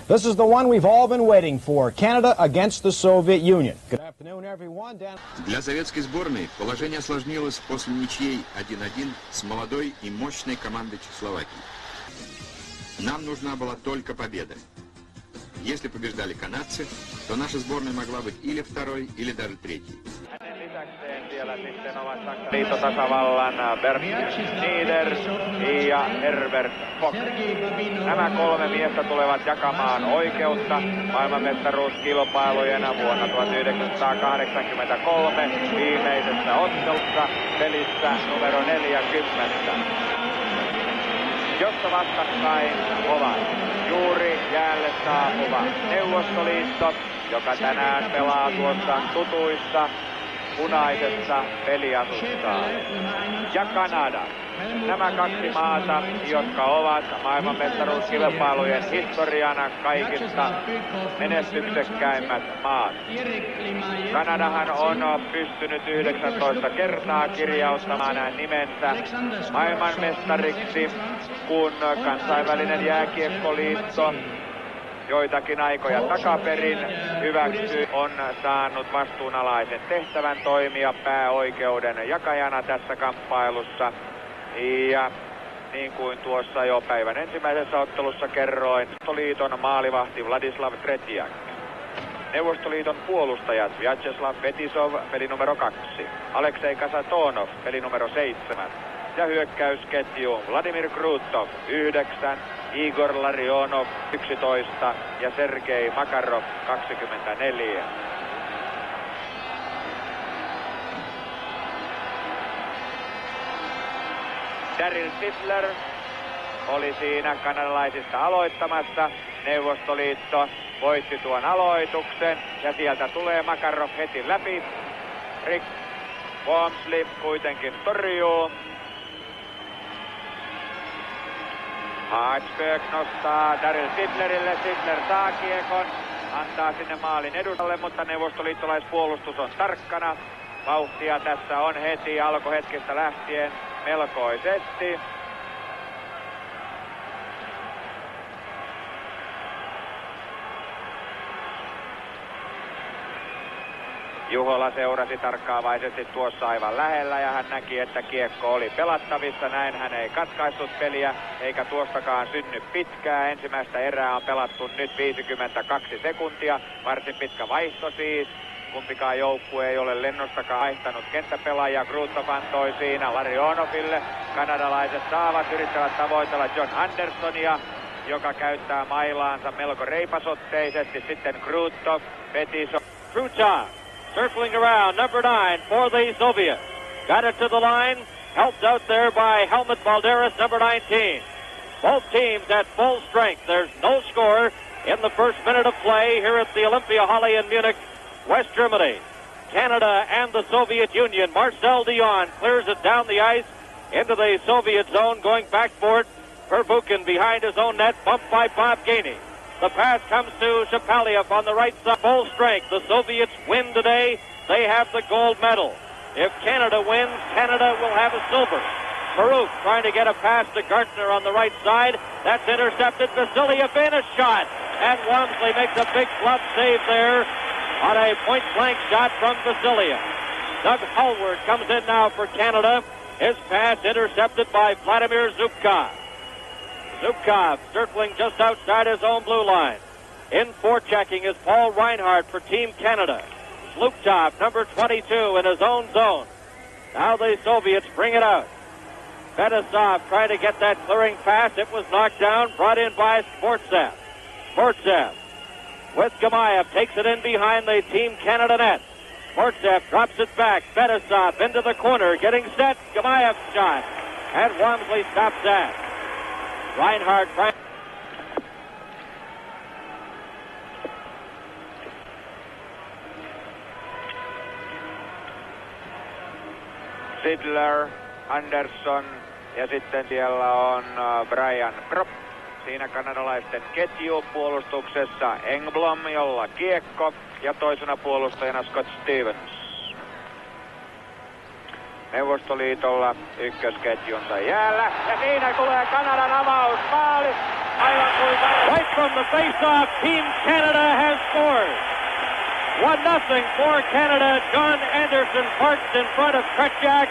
This is the one we've all been waiting for. Canada against the Soviet Union. Good afternoon, everyone. Для советской сборной положение осложнилось после ничьей 1-1 с молодой и мощной командой Чехословакии. Нам нужна была только победа. Если побеждали канадцы, то наша сборная могла быть или второй, или даже третьей. Siellä sitten ovat liittotasavallan Bert Nieder ja Herbert Fock. Nämä kolme miestä tulevat jakamaan oikeutta maailmanmestaruuskilpailujen vuonna 1983 viimeisessä ottelussa pelissä numero 40. Jossa vastakkain ovat juuri jäälle saapuva Neuvostoliitto, joka tänään pelaa tuossa tutuissa punaisessa peliasussaan, ja Kanada. Nämä kaksi maata, jotka ovat maailmanmestaruuskilpailujen historiana kaikista menestyksekkäimmät maat. Kanadahan on pystynyt 19 kertaa kirjauttamaan nimensä maailmanmestariksi, kun kansainvälinen jääkiekkoliitto joitakin aikoja takaperin on saanut vastuunalaisen tehtävän toimia pääoikeuden jakajana tässä kamppailussa. Ja niin kuin tuossa jo päivän ensimmäisessä ottelussa kerroin, Neuvostoliiton maalivahti Vladislav Tretjak. Neuvostoliiton puolustajat Vyacheslav Fetisov, peli numero 2, Aleksei Kasatonov, peli numero 7, ja hyökkäysketju Vladimir Krutov, 9, Igor Larionov, 11 ja Sergei Makarov, 24. Daryl Fiddler oli siinä kanadalaisista aloittamassa. Neuvostoliitto voitti tuon aloituksen ja sieltä tulee Makarov heti läpi. Rick Wormsley kuitenkin torjuu. Hartsberg nostaa Daryl Fiddlerille. Fiddler saa kiekon, antaa sinne maalin edustalle, mutta neuvostoliittolaispuolustus on tarkkana. Vauhtia tässä on heti alkuhetkestä lähtien melkoisesti. Juhola seurasi tarkkaavaisesti tuossa aivan lähellä ja hän näki, että kiekko oli pelattavissa. Näin hän ei katkaissut peliä eikä tuostakaan synny pitkää. Ensimmäistä erää on pelattu nyt 52 sekuntia. Varsin pitkä vaihto siis. Kumpikaan joukkue ei ole lennostakaan vaihtanut kenttäpelaajia. Krutov antoi siinä Larionoville. Kanadalaiset yrittävät tavoitella John Andersonia, joka käyttää mailaansa melko reipasotteisesti. Sitten Krutov, Fetisov. Krutov circling around, number 9 for the Soviets. Got it to the line, helped out there by Helmut Balderas, number 19. Both teams at full strength. There's no score in the first minute of play here at the Olympia Halle in Munich, West Germany. Canada and the Soviet Union. Marcel Dion clears it down the ice into the Soviet zone, going back for it. Verbuchen behind his own net, bumped by Bob Gainey. The pass comes to Shapaliev on the right side. Full strength. The Soviets win today. They have the gold medal. If Canada wins, Canada will have a silver. Farouk trying to get a pass to Gartner on the right side. That's intercepted. Vasiliev in a shot. And Walmsley makes a big glove save there on a point-blank shot from Vasiliev. Doug Hallward comes in now for Canada. His pass intercepted by Vladimir Zubkov. Zubkov circling just outside his own blue line. In forechecking is Paul Reinhardt for Team Canada. Slukov, number 22, in his own zone. Now the Soviets bring it out. Fetisov trying to get that clearing pass. It was knocked down, brought in by Sportsev. Sportsev with Gamayev takes it in behind the Team Canada net. Sportsev drops it back. Fetisov into the corner, getting set. Gamayev shot. And Wormsley stops that. Reinhardt trying. Sidler, Anderson ja sitten siellä on Brian Kropp. Siinä kanadalaisten ketju puolustuksessa Engblom, jolla kiekko ja toisena puolustajana Scott Stevens. Neuvostoliitolla ykkösketjunsa jäällä ja siinä tulee Kanadan avaus. Maali Right from the face-off, Team Canada has scored. 1-0 for Canada. John Anderson parks in front of Kretschak,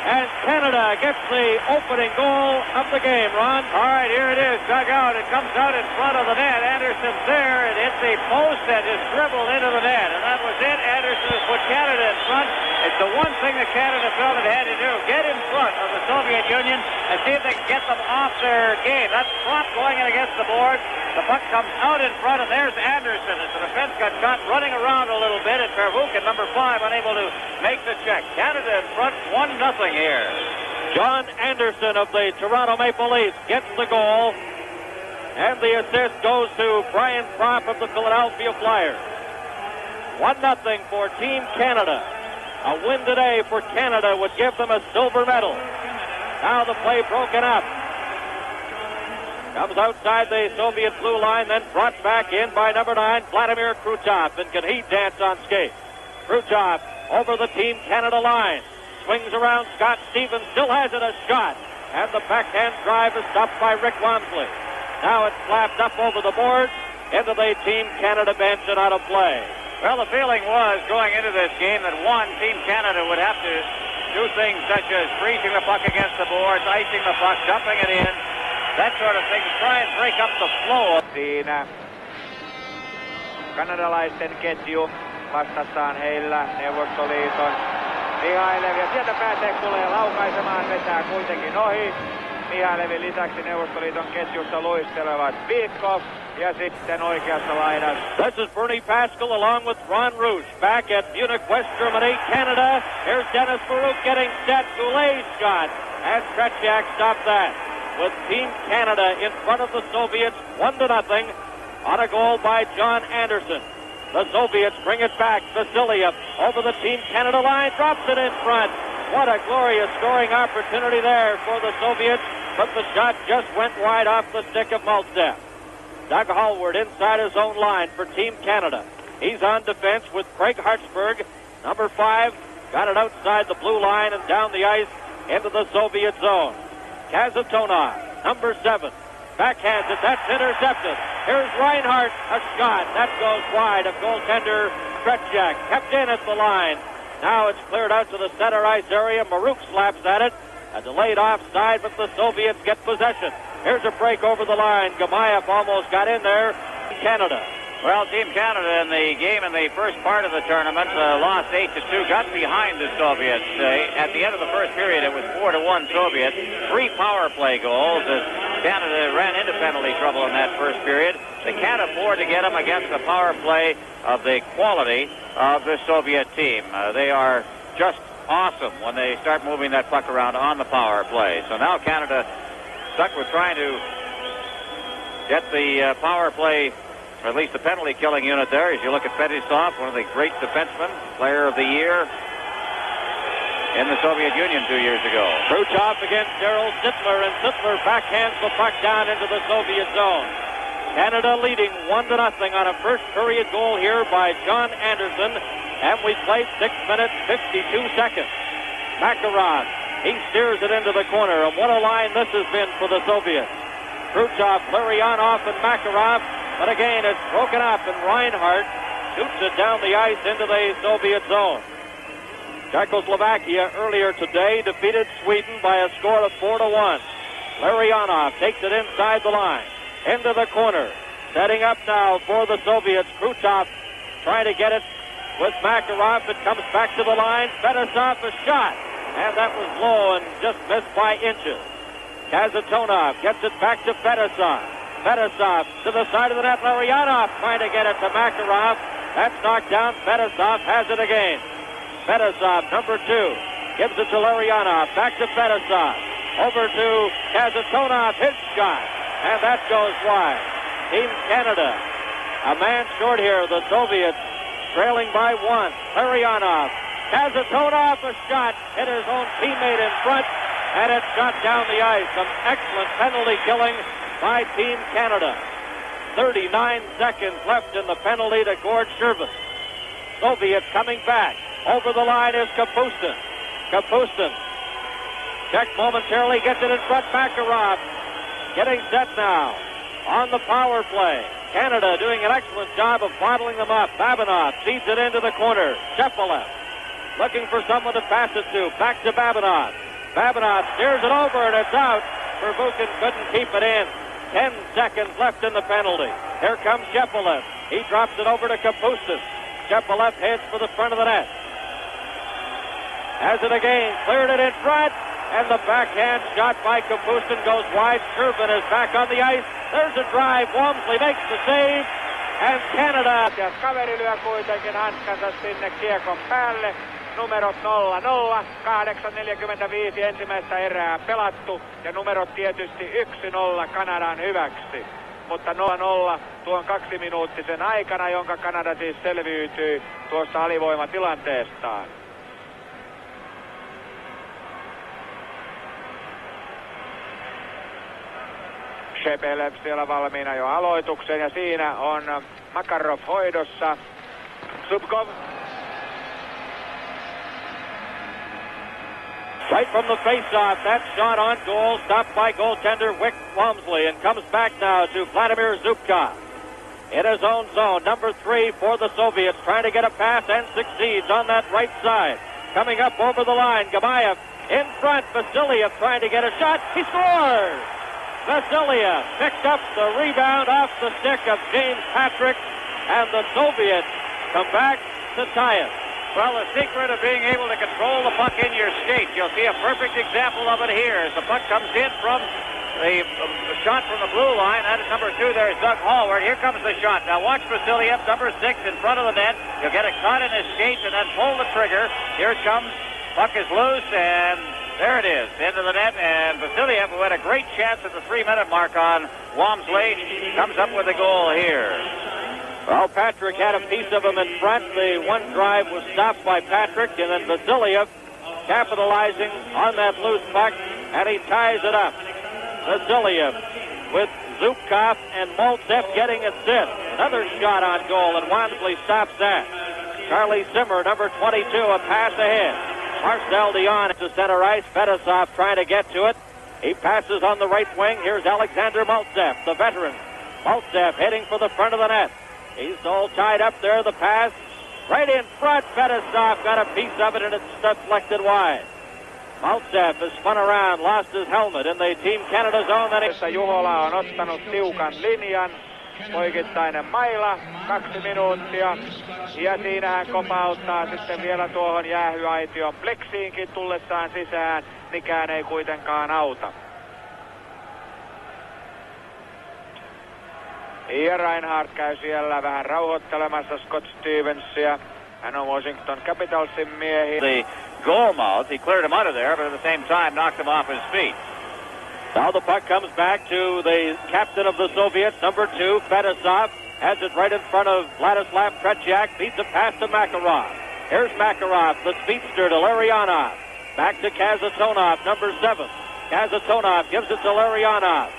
and Canada gets the opening goal of the game, Ron. All right, here it is, dug out. It comes out in front of the net. Anderson's there. It hits the post and is dribbled into the net, and that was it. Anderson has put Canada in front. It's the one thing that Canada felt it had to do, get in front of the Soviet Union and see if they can get them off their game. That's Trot going in against the board. The puck comes out in front, and there's Anderson as the defense got shot, running around a little bit, and Pervukhin, number 5, unable to make the check. Canada in front, 1-0 here. John Anderson of the Toronto Maple Leafs gets the goal, and the assist goes to Brian Propp of the Philadelphia Flyers. 1-0 for Team Canada. A win today for Canada would give them a silver medal. Now the play broken up. Comes outside the Soviet blue line, then brought back in by number 9, Vladimir Krutov. And can he dance on skates? Krutov over the Team Canada line. Swings around. Scott Stevens still has it, a shot. And the backhand drive is stopped by Rick Wamsley. Now it's slapped up over the boards into the Team Canada bench and out of play. Well, the feeling was going into this game that Team Canada would have to do things such as freezing the puck against the boards, icing the puck, dumping it in, that sort of thing, to try and break up the flow. Siinä kanadalaisten ketju vastassaan heillä Neuvostoliiton Mihailev, ja sieltä päätteeksi tulee laukaisemaan, vetää kuitenkin ohi. Mihailevin lisäksi Neuvostoliiton ketjussa luistelevat Vilkov ja sitten oikeassa laidassa. This is Bernie Pascal along with Ron Rouge back at Munich, West Germany, Canada. Here's Dennis Baruch getting set. Goulet's shot, and Kretschak stopped that. With Team Canada in front of the Soviets, 1-0 on a goal by John Anderson. The Soviets bring it back. Vasiliev over the Team Canada line, drops it in front. What a glorious scoring opportunity there for the Soviets, but the shot just went wide off the stick of Maltsev. Doug Hallward inside his own line for Team Canada. He's on defense with Craig Hartsburg. Number 5 got it outside the blue line and down the ice into the Soviet zone. Kazatonov, number 7, backhands it. That's intercepted. Here's Reinhardt, a shot. That goes wide of goaltender Kretschak. Kept in at the line. Now it's cleared out to the center ice area. Maruk slaps at it. A delayed offside, but the Soviets get possession. Here's a break over the line. Gamayev almost got in there. Canada. Well, Team Canada in the game in the first part of the tournament lost 8-2, got behind the Soviets. At the end of the first period, it was 4-1 Soviets. 3 power play goals as Canada ran into penalty trouble in that first period. They can't afford to get them against the power play of the quality of the Soviet team. They are just awesome when they start moving that puck around on the power play. So now Canada stuck with trying to get the power play, or at least the penalty killing unit there. As you look at Fetisov, one of the great defensemen, player of the year in the Soviet Union 2 years ago. Krutov against Daryl Sittler, and Sittler backhands the puck down into the Soviet zone. Canada leading 1-0 on a first period goal here by John Anderson, and we played 6 minutes, 52 seconds. Makarov, he steers it into the corner, and what a line this has been for the Soviets. Krutov, Larionov, and Makarov, but again it's broken up, and Reinhardt shoots it down the ice into the Soviet zone. Czechoslovakia earlier today defeated Sweden by a score of 4-1. Larionov takes it inside the line, into the corner, setting up now for the Soviets. Krutov trying to get it with Makarov. It comes back to the line. Fetisov, a shot, and that was low and just missed by inches. Kazatonov gets it back to Fetisov. Fetisov to the side of the net. Larionov trying to get it to Makarov. That's knocked down. Fetisov has it again. Fetisov, number 2, gives it to Larionov. Back to Fetisov. Over to Kazatonov. His shot, and that goes wide. Team Canada, a man short here. The Soviets trailing by 1. Larionov. Kazatonov, a shot. Hit his own teammate in front, and it's shot down the ice. Some excellent penalty killing by Team Canada. 39 seconds left in the penalty to Gord Shervin. Soviets coming back. Over the line is Kapustin. Kapustin checked momentarily, gets it in front. Makarov getting set now. on the power play. Canada doing an excellent job of bottling them up. Babinov feeds it into the corner. Shepelev looking for someone to pass it to. Back to Babinov. Babinov steers it over, and it's out. Verbuchen couldn't keep it in. 10 seconds left in the penalty. Here comes Shepelev. He drops it over to Kapustin. Shepelev heads for the front of the net. Has it again. Cleared it in front. And the backhand shot by Kapustin goes wide. Turbin is back on the ice. There's a drive. Walmsley makes the save. And Canada. Kaveri lyö kuitenkin hanskansa sinne kiekon päälle. Numerot 0-0. 8.45 ensimmäistä erää pelattu. Ja numerot tietysti 1-0 Kanadan hyväksi. Mutta 0-0 tuon 2-minuuttisen aikana, jonka Kanada siis selviytyy tuosta alivoimatilanteestaan. Shepelev siellä valmiina jo aloitukseen, ja siinä on Makarov hoidossa. Zubkov. Right from the face-off, that shot on goal, stopped by goaltender Wick Walmsley, and comes back now to Vladimir Zubkov. In his own zone, number 3 for the Soviets, trying to get a pass and succeeds on that right side. Coming up over the line, Gamayev in front, Vasiliev trying to get a shot, he scores! Vasiliev picked up the rebound off the stick of James Patrick, and the Soviets come back to tie it. Well, the secret of being able to control the puck in your skate. You'll see a perfect example of it here as the puck comes in from the shot from the blue line. That is number 2 there is Doug Hallward. Here comes the shot. Now watch Vasiliev, number 6, in front of the net. He'll get it caught in his skate and then pull the trigger. Here it comes. Puck is loose, and there it is, into the net. And Vasiliev, who had a great chance at the 3-minute mark on Walmsley, comes up with a goal here. Well, Patrick had a piece of him in front. The one drive was stopped by Patrick, and then Vasiliev capitalizing on that loose puck, and he ties it up. Vasiliev with Zubkov and Maltsev getting assist. Another shot on goal, and Walmsley stops that. Charlie Zimmer, number 22, a pass ahead. Marcel Dion to center ice. Fedosov trying to get to it. He passes on the right wing. Here's Alexander Maltsev, the veteran. Maltsev heading for the front of the net. He's all tied up there, the pass. Right in front, Fedosov got a piece of it, and it's deflected wide. Maltsev has spun around, lost his helmet in the Team Canada zone. Juhola on ottanut tiukan linjan. Poikittainen maila, 2 minuuttia. Ja siinä hän kopauttaa sitten vielä tuohon jäähyaition pleksiinkin tullessaan sisään. Mikään ei kuitenkaan auta. Ja Reinhardt käy siellä vähän rauhoittelemassa Scott Stevensia. Hän on Washington Capitalsin miehi. The goal mouth, he cleared him out of there, but at the same time knocked him off his feet. Now the puck comes back to the captain of the Soviets, number 2, Fedosov. Has it right in front of Vladislav Tretiak. Beats a pass to Makarov. Here's Makarov, the speedster, to Larionov. Back to Kazatonov, number 7. Kazatonov gives it to Larionov.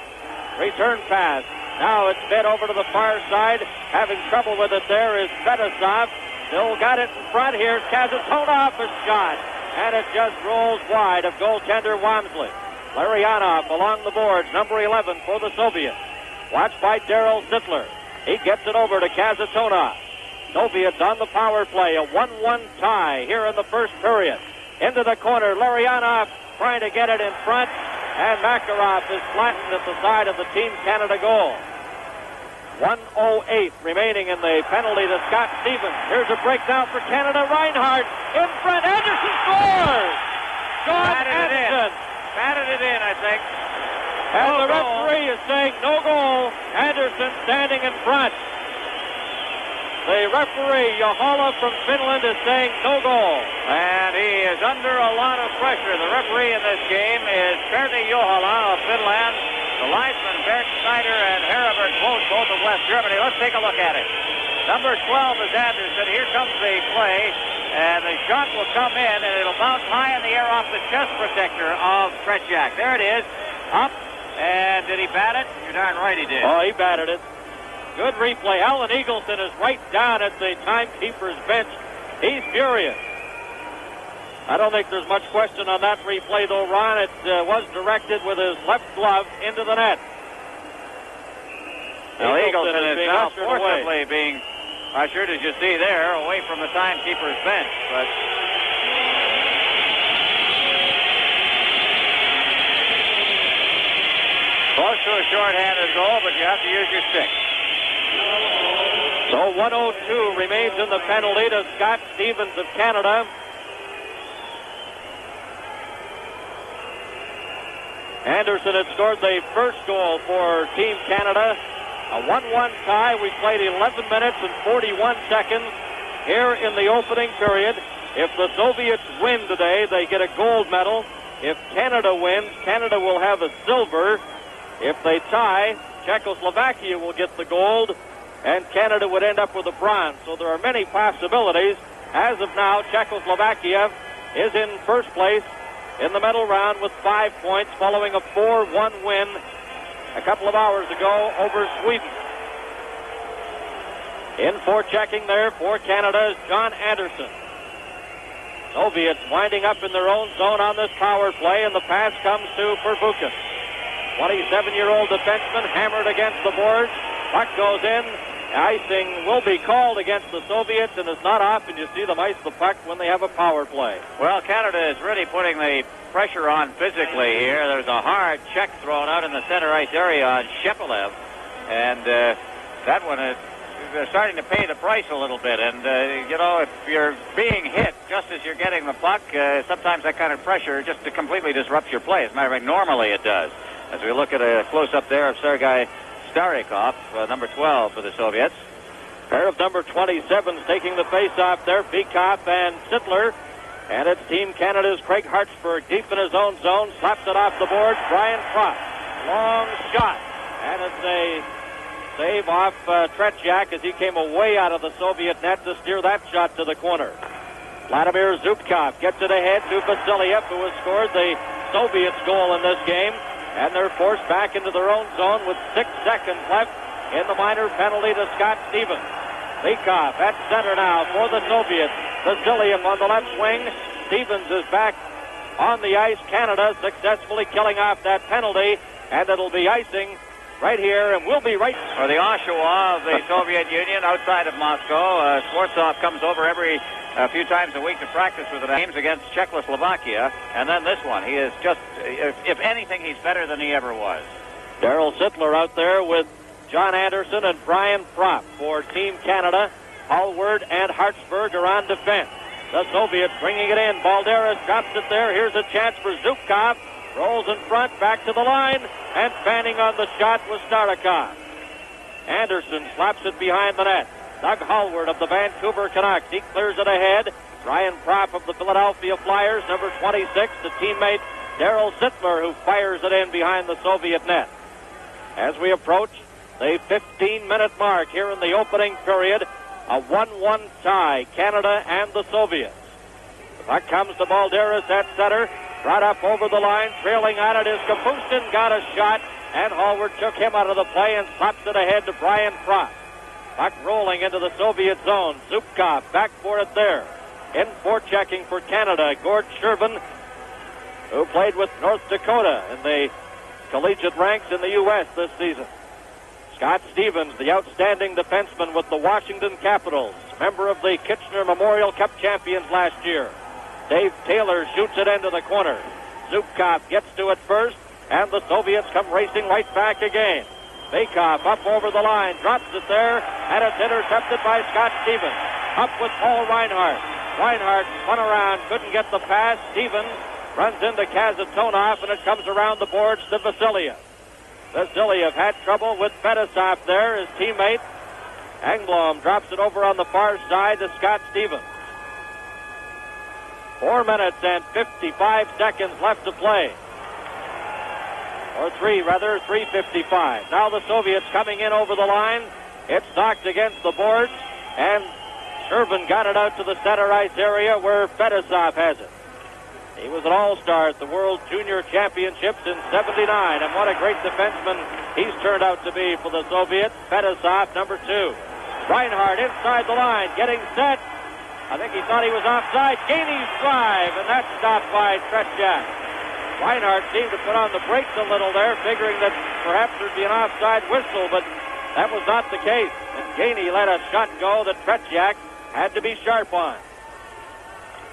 Return pass. Now it's fed over to the far side. Having trouble with it there is Fedosov. Still got it in front. Here's Kazatonov, a shot. And it just rolls wide of goaltender Walmsley. Larionov along the boards, number 11 for the Soviets. Watched by Daryl Sittler. He gets it over to Kazatonov. Soviets on the power play. A 1-1 tie here in the first period. Into the corner. Larionov trying to get it in front. And Makarov is flattened at the side of the Team Canada goal. 1:08 remaining in the penalty to Scott Stevens. Here's a breakdown for Canada. Reinhardt in front. Anderson scores! John Anderson. Batted it in, I think. And the referee is saying no goal. Anderson standing in front. The referee, Juhola from Finland, is saying no goal. And he is under a lot of pressure. The referee in this game is Pertti Juhola of Finland. The linesmen, Bert Snyder and Heribert Vogt, both of West Germany. Let's take a look at it. Number 12 is Anderson. Here comes the play. And the shot will come in, and it'll bounce high in the air off the chest protector of Tretiak. There it is. Up. And did he bat it? You're darn right he did. Oh, he batted it. Good replay. Alan Eagleton is right down at the timekeeper's bench. He's furious. I don't think there's much question on that replay, though, Ron. It was directed with his left glove into the net. Now, Eagleson Eagleson is is now ushered away. forcibly being ushered, as you see there, away from the timekeeper's bench. But close to a short-handed goal, but you have to use your stick. So 102 remains in the penalty to Scott Stevens of Canada. Anderson had scored the first goal for Team Canada. A 1-1 tie. We played 11 minutes and 41 seconds here in the opening period. If the Soviets win today, they get a gold medal. If Canada wins, Canada will have a silver. If they tie, Czechoslovakia will get the gold, and Canada would end up with a bronze. So there are many possibilities. As of now, Czechoslovakia is in first place in the medal round with 5 points, following a 4-1 win a couple of hours ago over Sweden. In forechecking there for Canada is John Anderson. Soviets winding up in their own zone on this power play, and the pass comes to Pervukin. 27-year-old defenseman hammered against the boards. Puck goes in. Icing will be called against the Soviets, and it's not often you see them ice the puck when they have a power play. Well, Canada is really putting the pressure on physically here. There's a hard check thrown out in the center ice area on Shepelev, and that one is starting to pay the price a little bit. And, you know, if you're being hit just as you're getting the puck, sometimes that kind of pressure just completely disrupts your play. As a matter of fact, normally it does. As we look at a close-up there of Sergei Starikov, number 12 for the Soviets. Pair of number 27s taking the face-off there, Vikov and Sittler. And it's Team Canada's Craig Hartsburg deep in his own zone, slaps it off the boards. Brian Propp, long shot. And it's a save off Tretiak as he came away out of the Soviet net to steer that shot to the corner. Vladimir Zubkov gets it ahead to Vasiliev, who has scored the Soviets' goal in this game. And they're forced back into their own zone with 6 seconds left in the minor penalty to Scott Stevens. Vikov at center now for the Soviets. Vasiliev on the left wing. Stevens is back on the ice. Canada successfully killing off that penalty, and it'll be icing right here, and we'll be right for the Oshawa of the Soviet Union outside of Moscow. Schwarzkopf comes over every few times a week to practice with the games against Czechoslovakia, and then this one. He is just, if anything, he's better than he ever was. Darryl Sittler out there with John Anderson and Brian Propp for Team Canada. Hallward and Hartsburg are on defense. The Soviets bringing it in. Balderas drops it there. Here's a chance for Zubkov. Rolls in front, back to the line, and fanning on the shot was Starikov. Anderson slaps it behind the net. Doug Hallward of the Vancouver Canucks. He clears it ahead. Brian Propp of the Philadelphia Flyers, number 26, to teammate Darryl Sittler, who fires it in behind the Soviet net. As we approach the 15-minute mark here in the opening period, a 1-1 tie, Canada and the Soviets. The puck comes to Balderas at center. Brought up over the line, trailing on it is Kapustin, got a shot, and Hallward took him out of the play and slaps it ahead to Brian Propp. Puck rolling into the Soviet zone. Zubkov back for it there. In forechecking for Canada, Gord Shervin, who played with North Dakota in the collegiate ranks in the U.S. this season. Scott Stevens, the outstanding defenseman with the Washington Capitals, member of the Kitchener Memorial Cup champions last year. Dave Taylor shoots it into the corner. Zubkov gets to it first, and the Soviets come racing right back again. Vikov up over the line, drops it there, and it's intercepted by Scott Stevens. Up with Paul Reinhardt. Reinhardt spun around, couldn't get the pass. Stevens runs into Kazatonov, and it comes around the boards to Vasiliev. Vasiliev had trouble with Fedosov there, his teammate. Engblom drops it over on the far side to Scott Stevens. 4 minutes and 55 seconds left to play. Or 3:55. Now the Soviets coming in over the line. It's knocked against the boards, and Shervin got it out to the center ice area where Fedosov has it. He was an all-star at the World Junior Championships in '79, and what a great defenseman he's turned out to be for the Soviets. Fedosov, number 2. Reinhardt inside the line, getting set. I think he thought he was offside. Gainey's drive, and that's stopped by Tretiak. Reinhardt seemed to put on the brakes a little there, figuring that perhaps there'd be an offside whistle, but That was not the case. And Gainey let a shot go that Tretiak had to be sharp on.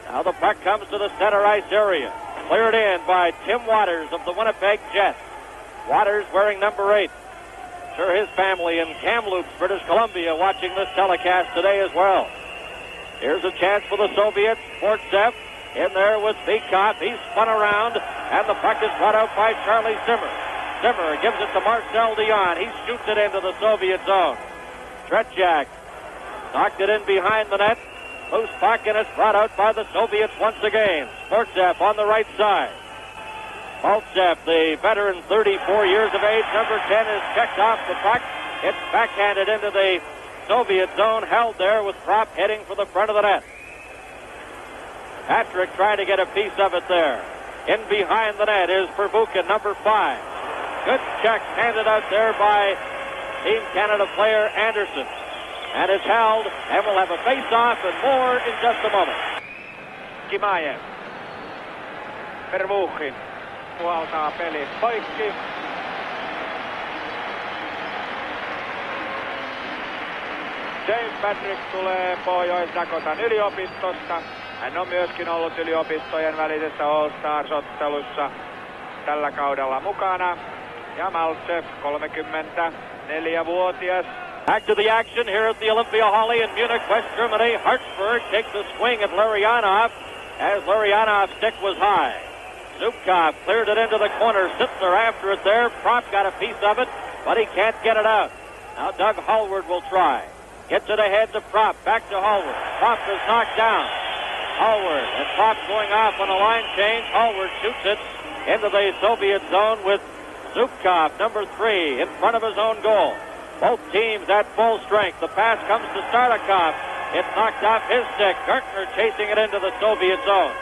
Now the puck comes to the center ice area. Cleared in by Tim Waters of the Winnipeg Jets. Waters wearing number 8. Sure, his family in Kamloops, British Columbia, watching this telecast today as well. Here's a chance for the Soviets. Fortsev in there with Vikov. He's spun around, and the puck is brought out by Charlie Zimmer. Zimmer gives it to Marcel Dion. He shoots it into the Soviet zone. Tretiak knocked it in behind the net. Loose puck, and it's brought out by the Soviets once again. Fortsev on the right side. Maltsev, the veteran, 34 years of age, number 10, is checked off the puck. It's backhanded into the Soviet zone, held there with Propp heading for the front of the net. Patrick trying to get a piece of it there. In behind the net is Perbukin, number 5. Good check handed out there by Team Canada player Anderson. And it's held, and we'll have a face-off and more in just a moment. Kimaev. Pervuchin puhaltaa peli poikki. James Patrick tulee Pohjois-Dakotan yliopistosta. Hän on myöskin ollut yliopistojen välisessä All-Stars-ottelussa tällä kaudella mukana. Ja Maltsev, 34-vuotias. Back to the action here at the Olympia Halle in Munich, West Germany. Hartsburg takes a swing at Larionov as Larionov's stick was high. Zubkov cleared it into the corner. Sittler after it there. Propp got a piece of it, but he can't get it out. Now Doug Hallward will try. Gets it ahead to Propp. Back to Hallward. Propp is knocked down. Hallward and Propp going off on a line change. Hallward shoots it into the Soviet zone with Zubkov, number 3, in front of his own goal. Both teams at full strength. The pass comes to Startikov. It's knocked off his stick. Gartner chasing it into the Soviet zone.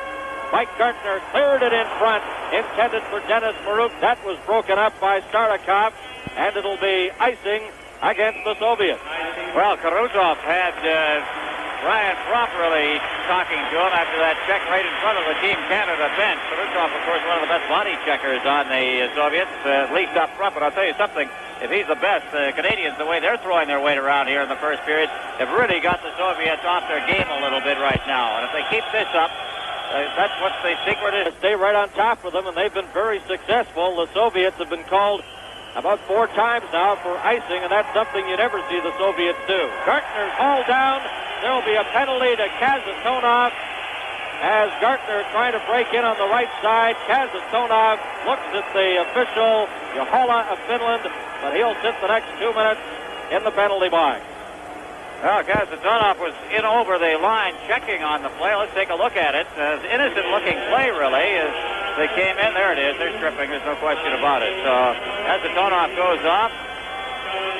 Mike Gartner cleared it in front, intended for Dennis Maruk. That was broken up by Startikov, and it'll be icing against the Soviets. Well, Karuzov had Ryan Propp really talking to him after that check right in front of the Team Canada bench. Karuzov, of course, one of the best body checkers on the Soviets, at least up front. But I'll tell you something. If he's the best, the Canadians, the way they're throwing their weight around here in the first period, have really got the Soviets off their game a little bit right now. And if they keep this up, that's what the secret is. Stay right on top of them, and they've been very successful. The Soviets have been called about 4 times now for icing, and that's something you never see the Soviets do. Gartner's hauled down. There will be a penalty to Kazatonov as Gartner trying to break in on the right side. Kazatonov looks at the official, Juhola of Finland, but he'll sit the next 2 minutes in the penalty box. Well, Kazatonov was in over the line checking on the play. Let's take a look at it. Innocent-looking play, really, as they came in. There it is. They're stripping. There's no question about it. So Kazatonov goes off,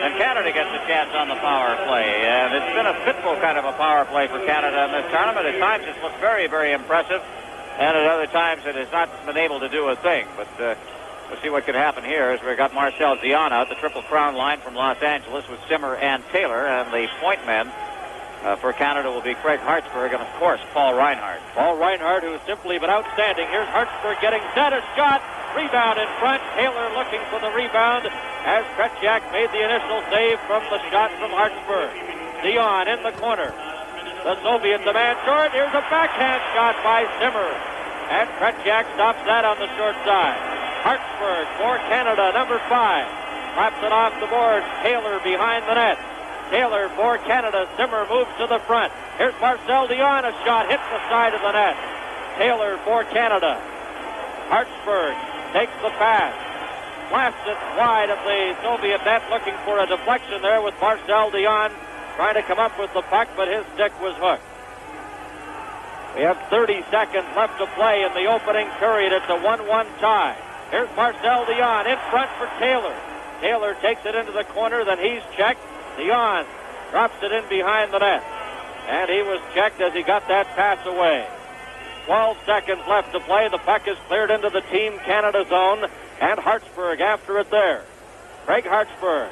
and Canada gets a chance on the power play. And it's been a fitful kind of a power play for Canada in this tournament. At times it's looked very, very impressive, and at other times it has not been able to do a thing. But we'll see what could happen here as we've got Marcel Dion out, the Triple Crown line from Los Angeles with Zimmer and Taylor, and the point men for Canada will be Craig Hartsburg and, of course, Paul Reinhardt. Paul Reinhardt, who's simply been outstanding. Here's Hartsburg getting set, a shot, rebound in front. Taylor looking for the rebound as Tretiak made the initial save from the shot from Hartsburg. Dion in the corner. The Soviets a man short. Here's a backhand shot by Zimmer, and Tretiak stops that on the short side. Hartsburg for Canada, number 5. Claps it off the board. Taylor behind the net. Taylor for Canada. Zimmer moves to the front. Here's Marcel Dion. A shot hit the side of the net. Taylor for Canada. Hartsburg takes the pass. Blasts it wide of the Soviet net, looking for a deflection there with Marcel Dion trying to come up with the puck, but his stick was hooked. We have 30 seconds left to play in the opening period. It's a 1-1 tie. Here's Marcel Dion in front for Taylor. Taylor takes it into the corner, then he's checked. Dion drops it in behind the net. And he was checked as he got that pass away. 12 seconds left to play. The puck is cleared into the Team Canada zone, and Hartsburg after it there. Craig Hartsburg.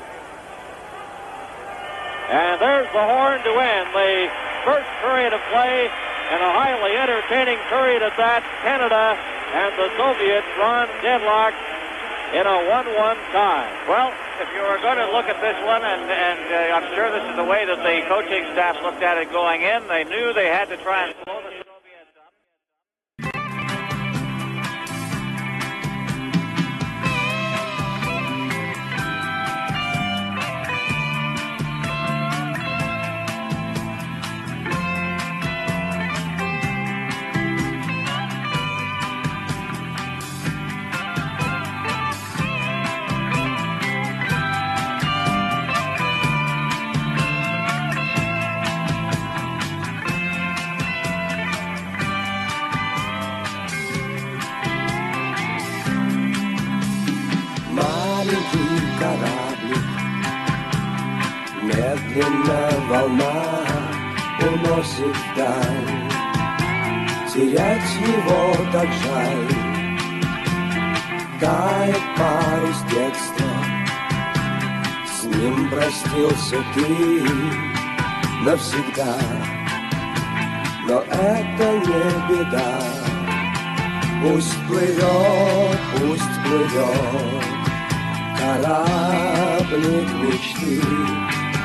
And there's the horn to end the first period of play, and a highly entertaining period at that. Canada and the Soviets drawn deadlock in a 1-1 tie. Well, if you were going to look at this one, and I'm sure this is the way that the coaching staff looked at it going in, they knew they had to try and slow the Soviets up. Кораблик, медленно волна уносит вдаль. Терять его так жаль. Тает парус детства, с ним простился ты навсегда. Но это не беда, пусть плывет, кораблик мечты.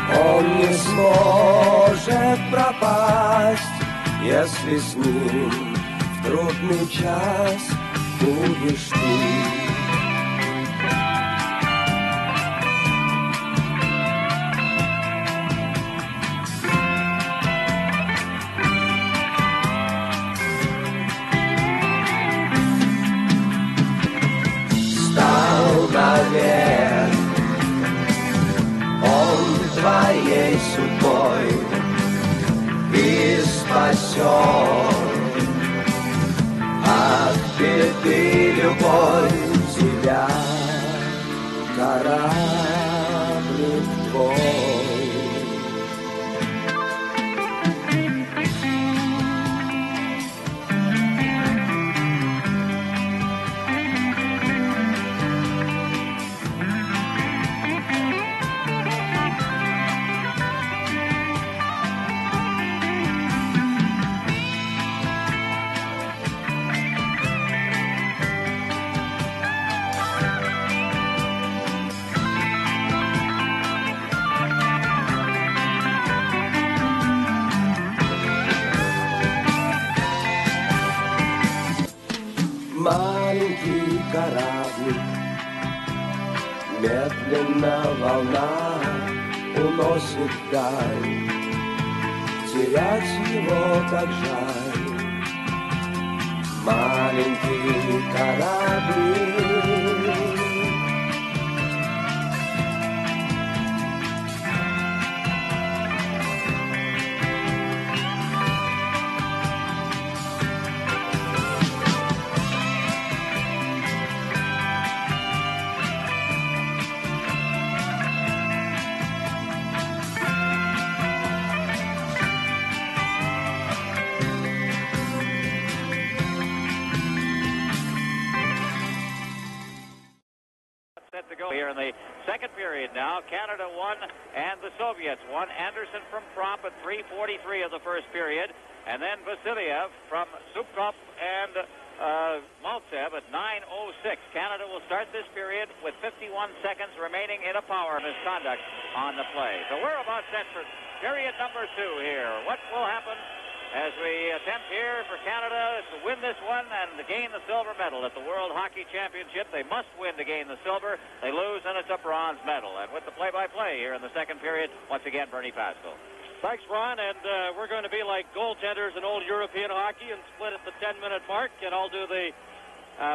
Он не сможет пропасть, если с ним в трудный час будешь ты. Навек, он твоей судьбой и спасет от беды любовь тебя, кораблик твой. Маленький кораблик, медленно волна уносит вдаль. Терять его так жаль. Маленький кораблик. Set to go here in the second period now. Canada won and the Soviets won. Anderson from Promp at 3:43 of the first period. And then Vasiliev from Subkov and Maltsev at 9:06. Canada will start this period with 51 seconds remaining in a power misconduct on the play. So we're about set for period number 2 here. What will happen as we attempt here for Canada to win this one and to gain the silver medal at the World Hockey Championship? They must win to gain the silver. They lose, and it's a bronze medal. And with the play-by-play here in the second period, once again, Bernie Pascal. Thanks, Ron, and we're going to be like goaltenders in old European hockey and split at the 10-minute mark, and I'll do the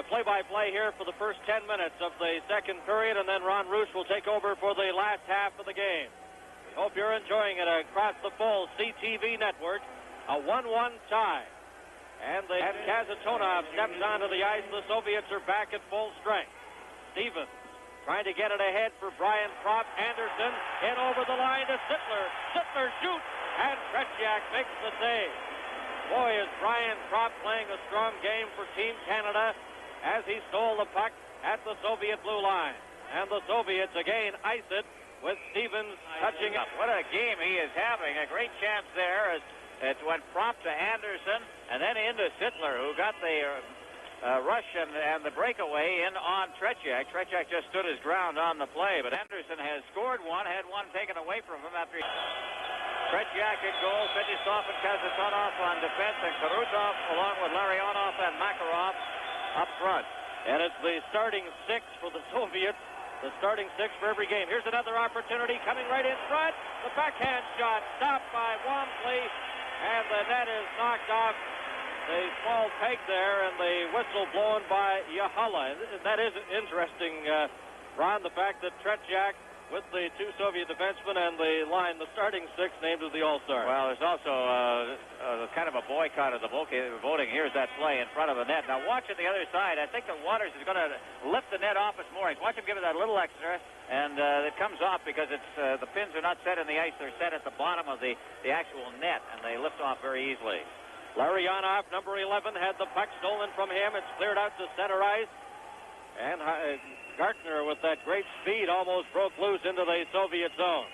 play-by-play here for the first 10 minutes of the second period, and then Ron Roos will take over for the last half of the game. Hope you're enjoying it across the full CTV network. A 1-1 tie. And Kazatonov steps onto the ice. The Soviets are back at full strength. Stevens trying to get it ahead for Brian Propp. Anderson in over the line to Sittler. Sittler shoots, and Tretiak makes the save. Boy, is Brian Propp playing a strong game for Team Canada as he stole the puck at the Soviet blue line. And the Soviets again ice it with Stevens touching up. What a game he is having. A great chance there as it went Propp to Anderson and then into Sittler, who got the rush and the breakaway in on Tretiak. Tretiak just stood his ground on the play, but Anderson has scored one, had one taken away from him after Tretiak in goal, Fetisov and Kazatonov on defense, and Karutov along with Larionov and Makarov up front. And it's the starting six for the Soviets, the starting six for every game. Here's another opportunity coming right in front. The backhand shot stopped by Walmsley, and the net is knocked off the small peg there, and the whistle blown by Yahala. And that is interesting, Ron, the fact that Tretiak, with the two Soviet defensemen and the line, the starting six named as the All-Star. Well, there's also kind of a boycott of the voting. Here's that play in front of the net. Now watch at the other side. I think that Waters is going to lift the net off its moorings. Watch him give it that little extra, and it comes off because it's the pins are not set in the ice. They're set at the bottom of the actual net, and they lift off very easily. Larionov, number 11, had the puck stolen from him. It's cleared out to center ice. And Gartner, with that great speed, almost broke loose into the Soviet zone.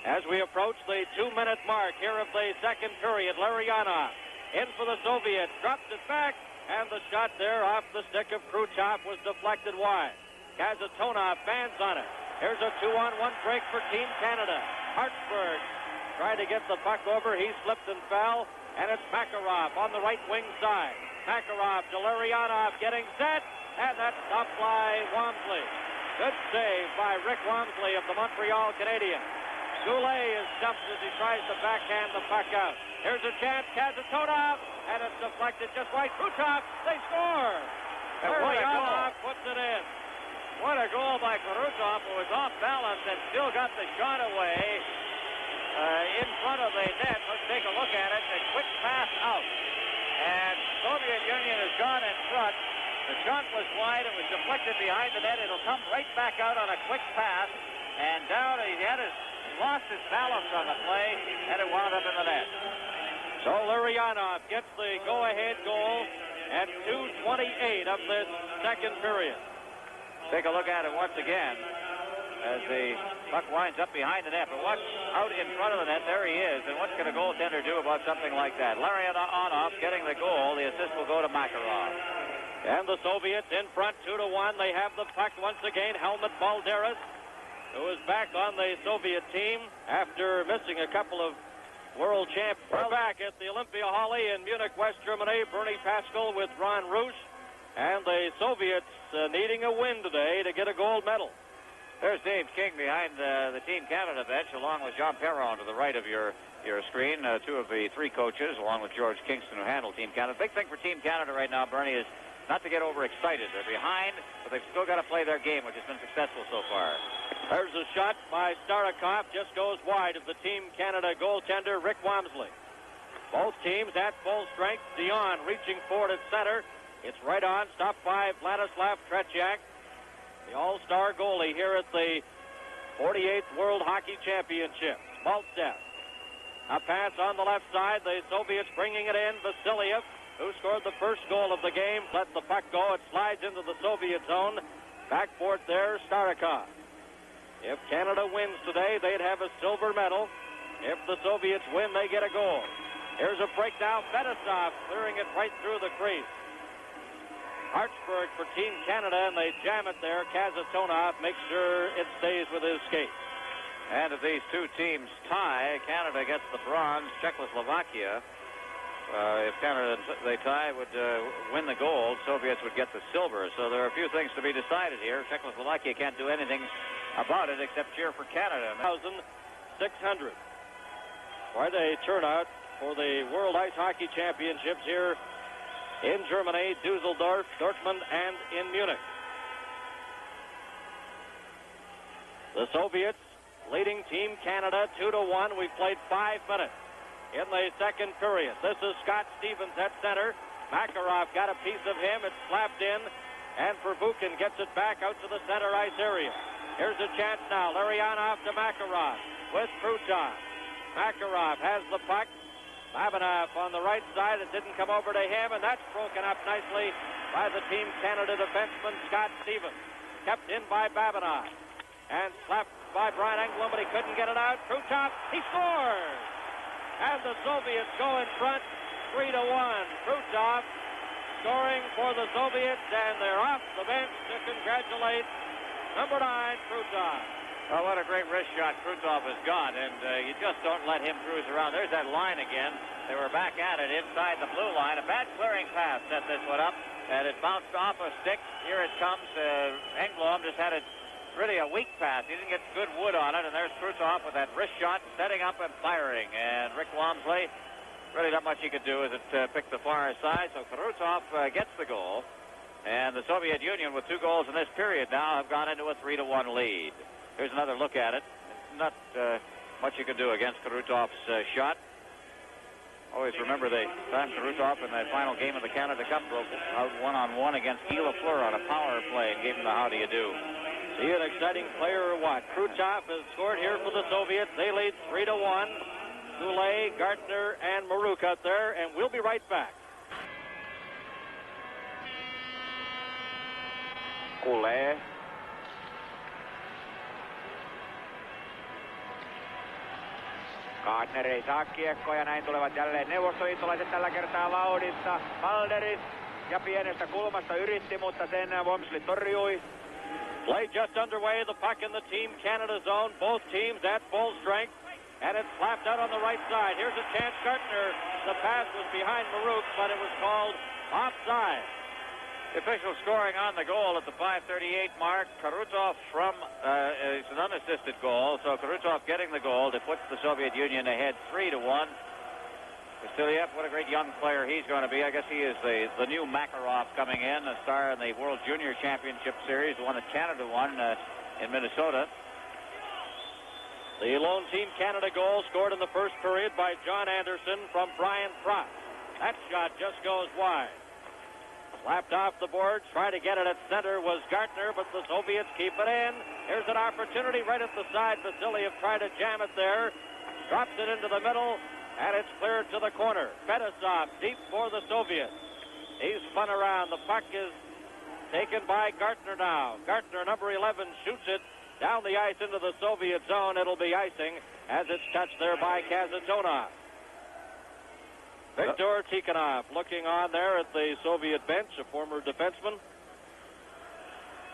As we approach the 2-minute mark here of the second period, Larionov in for the Soviets, drops it back, and the shot there off the stick of Khrushchev was deflected wide. Kazatonov bans on it. Here's a 2-on-1 break for Team Canada. Hartsburg tried to get the puck over. He slipped and fell, and it's Makarov on the right wing side. Makarov to Larionov getting set. And that's stopped by Walmsley. Good save by Rick Walmsley of the Montreal Canadiens. Goulet is stumped as he tries to backhand the puck out. Here's a chance, Kazatonov, and it's deflected just by Khrushchev. They score! Larionov puts it in. What a goal by Khrushchev, who was off balance and still got the shot away in front of the net. Let's take a look at it. A quick pass out. And Soviet Union has gone in front. The shot was wide. It was deflected behind the net. It'll come right back out on a quick pass. And down, he lost his balance on the play, and it wound up in the net. So Larionov gets the go-ahead goal at 2:28 of this second period. Take a look at it once again as the puck winds up behind the net. But watch out in front of the net. There he is. And what can a goaltender do about something like that? Larionov getting the goal. The assist will go to Makarov. And the Soviets in front 2-1. They have the puck once again. Helmut Balderas, who is back on the Soviet team after missing a couple of world champions. We're back at the Olympia Halle in Munich, West Germany. Bernie Pascal with Ron Roos. And the Soviets needing a win today to get a gold medal. There's Dave King behind the Team Canada bench, along with Jean Perron to the right of your screen. Two of the three coaches, along with George Kingston, who handle Team Canada. Big thing for Team Canada right now, Bernie, is not to get overexcited. They're behind, but they've still got to play their game, which has been successful so far. There's a shot by Starikov, just goes wide of the Team Canada goaltender, Rick Walmsley. Both teams at full strength. Dion reaching forward at center. It's right on, stopped by Vladislav Tretiak, the all-star goalie here at the 48th World Hockey Championship. Maltsev. A pass on the left side. The Soviets bringing it in. Vasiliev, who scored the first goal of the game, let the puck go. It slides into the Soviet zone. Backboard there, Starikov. If Canada wins today, they'd have a silver medal. If the Soviets win, they get a gold. Here's a breakdown. Fetisov clearing it right through the crease. Hartsburg for Team Canada, and they jam it there. Kazatonov makes sure it stays with his skate. And if these two teams tie, Canada gets the bronze. Czechoslovakia, if Canada they tie, would win the gold. Soviets would get the silver. So there are a few things to be decided here. Czechoslovakia can't do anything about it except cheer for Canada. 1,600. Quite a turnout for the World Ice Hockey Championships here in Germany, Dusseldorf, Dortmund, and in Munich. The Soviets leading Team Canada 2-1. We've played 5 minutes in the second period. This is Scott Stevens at center. Makarov got a piece of him. It's slapped in, and Verbuchen gets it back out to the center ice area. Here's a chance now. Larionov to Makarov with Khrushchev. Makarov has the puck. Babinov on the right side. It didn't come over to him, and that's broken up nicely by the Team Canada defenseman, Scott Stevens. Kept in by Babinov. And slapped by Brian Englund, but he couldn't get it out. Khrushchev, he scores! And the Soviets go in front 3-1. Khrushchev scoring for the Soviets, and they're off the bench to congratulate number 9, Krutov. Oh, what a great wrist shot Krutov has got, and you just don't let him cruise around. There's that line again. They were back at it inside the blue line. A bad clearing pass set this one up, and it bounced off a stick. Here it comes. Engblom just had it really a weak pass. He didn't get good wood on it, and there's Krutov with that wrist shot, setting up and firing. And Rick Walmsley, really not much he could do as it picked the far side, so Krutov gets the goal. And the Soviet Union, with 2 goals in this period now, have gone into a 3-1 lead. Here's another look at it. Not much you can do against Krutov's shot. Always remember the time Krutov in that final game of the Canada Cup broke out 1-on-1 against Guy Lafleur on a power play and gave him the how do you do. See an exciting player or what? Krutov has scored here for the Soviets. They lead 3-1. Goulet, Gartner, and Maruk out there, and we'll be right back. Goulet. Gardner ei saa kiekkoa ja näin tulevat jälleen neuvostoliittolaiset tällä kertaa vauhdissa. Valderis ja pienestä kulmasta yritti, mutta sen Walmsley torjui. Play just underway, the puck in the Team Canada zone. Both teams at full strength, and it's slapped out on the right side. Here's a chance, Gartner. The pass was behind Maruk, but it was called offside. The official scoring on the goal at the 5:38 mark. Krutov from, it's an unassisted goal, so Krutov getting the goal to put the Soviet Union ahead 3-1. Vasilyev, what a great young player he's going to be. I guess he is the new Makarov coming in, a star in the World Junior Championship Series, the one that Canada won in Minnesota. The lone Team Canada goal scored in the first period by John Anderson from Brian Propp. That shot just goes wide. Slapped off the boards, trying to get it at center was Gartner, but the Soviets keep it in. Here's an opportunity right at the side. Vasilyev tried to jam it there. Drops it into the middle, and it's cleared to the corner. Fetisov deep for the Soviets. He's spun around. The puck is taken by Gartner now. Gartner, number 11, shoots it down the ice into the Soviet zone. It'll be icing as it's touched there by Kazatonov. Viktor Tikhonov looking on there at the Soviet bench, a former defenseman.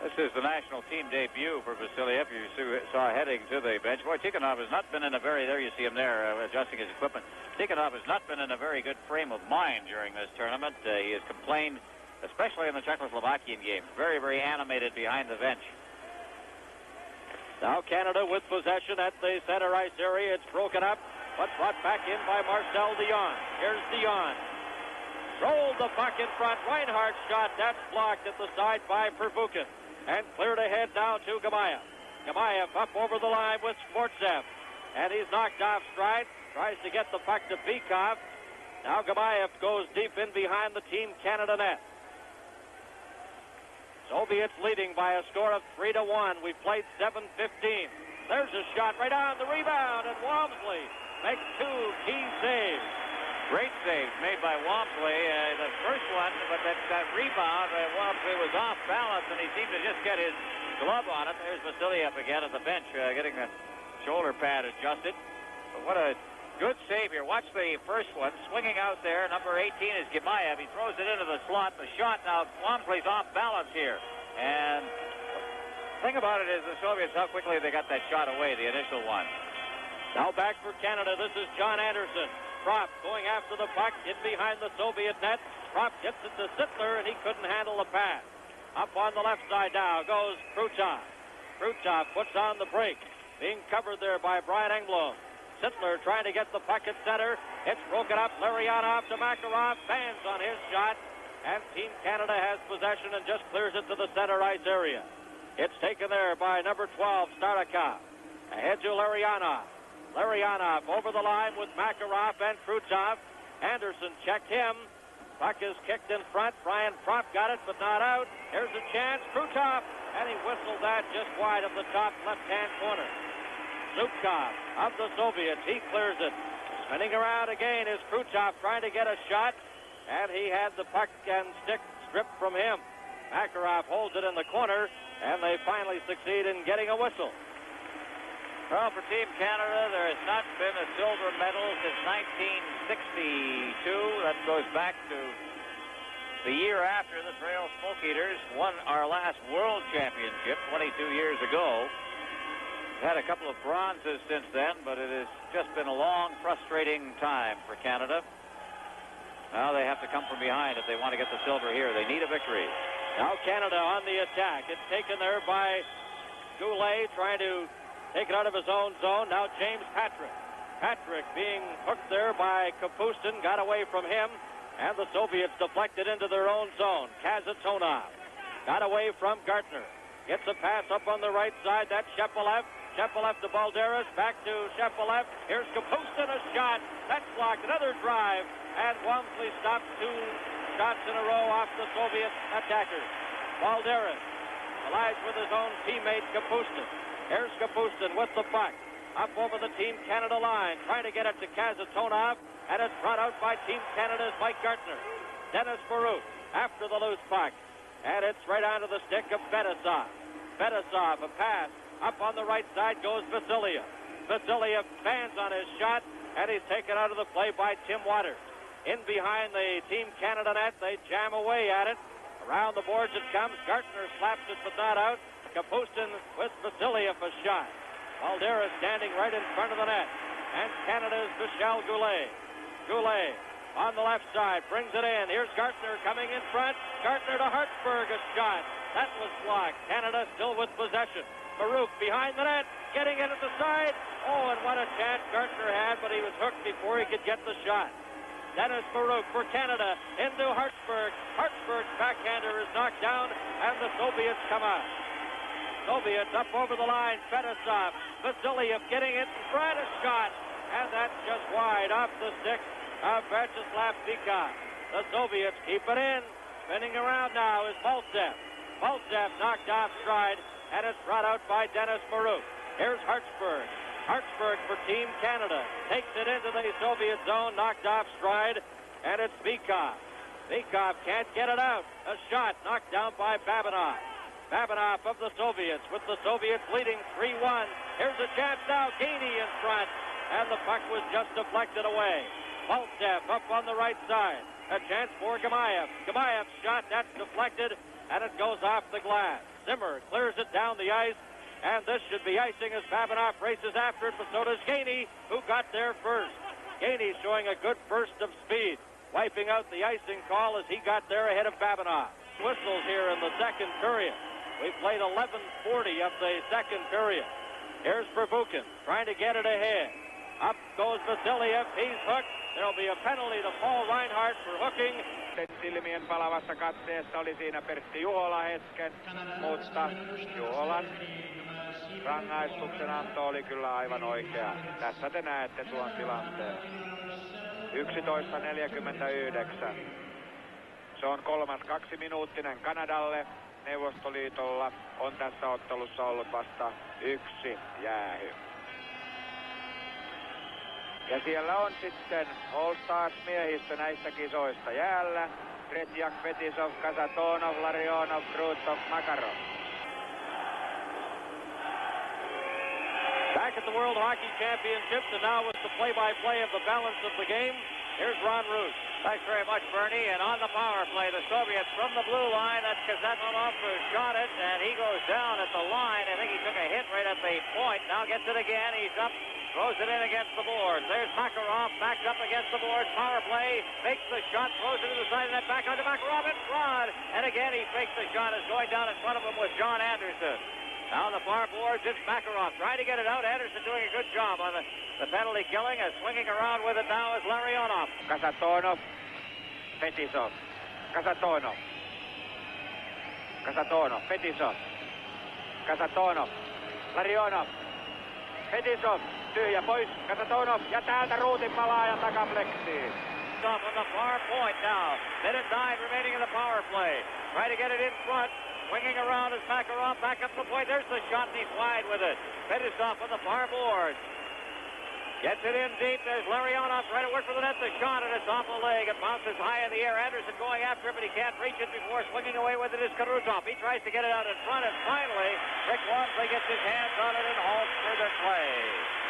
This is the national team debut for Vasilyev. You saw heading to the bench. Boy, Tikhonov has not been in a very, there you see him there adjusting his equipment. Tikhonov has not been in a very good frame of mind during this tournament. He has complained, especially in the Czechoslovakian game. Very, very animated behind the bench. Now Canada with possession at the center ice area. It's broken up, but brought back in by Marcel Dion. Here's Dion. Rolled the puck in front. Reinhardt's shot. That's blocked at the side by Pervukin. And cleared ahead now to Gamayev. Gamayev up over the line with Sportsev. And he's knocked off stride. Tries to get the puck to Bykov. Now Gamayev goes deep in behind the Team Canada net. Soviets leading by a score of 3-1. We've played 7:15. There's a shot right on the rebound, and Walmsley makes 2 key saves. Great saves made by Walmsley. The first one, but that rebound, Walmsley was off balance, and he seemed to just get his glove on it. There's Vasilyev again at the bench, getting the shoulder pad adjusted. But what a good save here. Watch the first one. Swinging out there, number 18 is Gamayev. He throws it into the slot. The shot, now Walmsley's off balance here. And the thing about it is the Soviets, how quickly they got that shot away, the initial one. Now back for Canada. This is John Anderson. Propp going after the puck in behind the Soviet net. Propp gets it to Sittler, and he couldn't handle the pass. Up on the left side now goes Krutov. Krutov puts on the break. Being covered there by Brian Engblom. Sittler trying to get the puck at center. It's broken up. Larionov to Makarov. Bans on his shot. And Team Canada has possession and just clears it to the center ice area. It's taken there by number 12, Starikov. Ahead to Larionov. Larionov over the line with Makarov and Krutov. Anderson checked him. Puck is kicked in front. Brian Propp got it, but not out. Here's a chance. Krutov. And he whistled that just wide of the top left-hand corner. Zubkov of the Soviets. He clears it. Spinning around again is Krutov trying to get a shot. And he had the puck and stick stripped from him. Makarov holds it in the corner. And they finally succeed in getting a whistle. Well, for Team Canada, there has not been a silver medal since 1962. That goes back to the year after the Trail Smoke Eaters won our last World Championship 22 years ago. We've had a couple of bronzes since then, but it has just been a long, frustrating time for Canada. Now they have to come from behind if they want to get the silver here. They need a victory. Now Canada on the attack. It's taken there by Goulet trying to take it out of his own zone. Now James Patrick. Patrick being hooked there by Kapustin, got away from him, and the Soviets deflected into their own zone. Kazatonov got away from Gartner. Gets a pass up on the right side. That's Shepelev. Shepelev to Balderas. Back to Shepelev. Here's Kapustin, a shot. That's blocked. Another drive. And Walmsley stopped 2 shots in a row off the Soviet attackers. Balderas collides with his own teammate Kapustin. Here's Kapustin with the puck. Up over the Team Canada line. Trying to get it to Kazatonov. And it's brought out by Team Canada's Mike Gartner. Dennis Baruch after the loose puck. And it's right onto the stick of Fetisov. Fetisov, a pass. Up on the right side goes Vasiliev. Vasiliev bans on his shot, and he's taken out of the play by Tim Waters. In behind the Team Canada net, they jam away at it. Around the boards it comes. Gartner slaps it, but not out. Kapustin with Vasiliev a shot. Balderas standing right in front of the net. And Canada's Michel Goulet. Goulet on the left side, brings it in. Here's Gartner coming in front. Gartner to Hartsburg, a shot. That was blocked. Canada still with possession. Baruch behind the net, getting it at the side. Oh, and what a chance Gartner had, but he was hooked before he could get the shot. Dennis Baruch for Canada into Hartsburg. Hartsburg's backhander is knocked down, and the Soviets come out. Soviets up over the line. Fetisov, Vasiliev getting it in front, a shot. And that's just wide off the stick of Vyacheslav Vikov. The Soviets keep it in. Spinning around now is Maltsev. Maltsev knocked off stride, and it's brought out by Dennis Baruch. Here's Hartsburg. Hartsburg for Team Canada. Takes it into the Soviet zone, knocked off stride, and it's Vikov. Vikov can't get it out. A shot knocked down by Babinov. Babinov of the Soviets, with the Soviets leading 3-1. Here's a chance now. Gainey in front, and the puck was just deflected away. Maltsev up on the right side. A chance for Gamayev. Gamayev's shot, that's deflected, and it goes off the glass. Zimmer clears it down the ice, and this should be icing as Babinov races after it, but so does Gainey, who got there first. Gainey showing a good burst of speed, wiping out the icing call as he got there ahead of Babinov. Whistles here in the second period. We played 11:40 of the second period. Here's Pervukin trying to get it ahead. Up goes Vasiliev. He's hooked. There'll be a penalty to Paul Reinhardt for hooking. Silmien palavassa katseessa oli siinä Pertti Juhola hetken, mutta Juholan rangaistuksen anto oli kyllä aivan oikea. Tässä te näette tuon tilanteen. 11:49. Se on kolmas 2-minuuttinen Kanadalle. Neuvostoliitolla on tässä ottelussa ollut vasta 1 jäähy. Ja siellä on sitten All Stars-miehistö näistä kisoista jäällä. Tretjak, Fetisov, Kasatonov, Larionov, Krutov, Makarov. Back at the World Hockey Championships, and now with the play-by-play of the balance of the game, here's Ron Roos. Thanks very much, Bernie. And on the power play, the Soviets from the blue line. That's Kazatonov who shot it, and he goes down at the line. I think he took a hit right at the point. Now gets it again. He's up, throws it in against the boards. There's Makarov backed up against the boards. Power play, makes the shot, throws it to the side of that back onto Makarov in front. And again, he fakes the shot as going down in front of him was John Anderson. Now on the far boards, it's Makarov trying to get it out. Anderson doing a good job on the penalty killing. Swinging around with it now is Larionov. Kasatonov, Fetisov, Kasatonov, Kasatonov, Fetisov, Kasatonov, Larionov, Fetisov, tyhjä pois, Kasatonov, ja täältä ruutin palaaja takapleksiin. Off on the far point now. Minute 9 remaining in the power play. Try to get it in front. Swinging around is Makarov, back up the point. There's the shot, and he's wide with it. Fetisov on the far boards. Gets it in deep. There's Larionov trying to work for the net. The shot, and it's off the leg. It bounces high in the air. Anderson going after it, but he can't reach it before swinging away with it is Karutov. He tries to get it out in front, and finally, Rick Walmsley gets his hands on it and halts further play.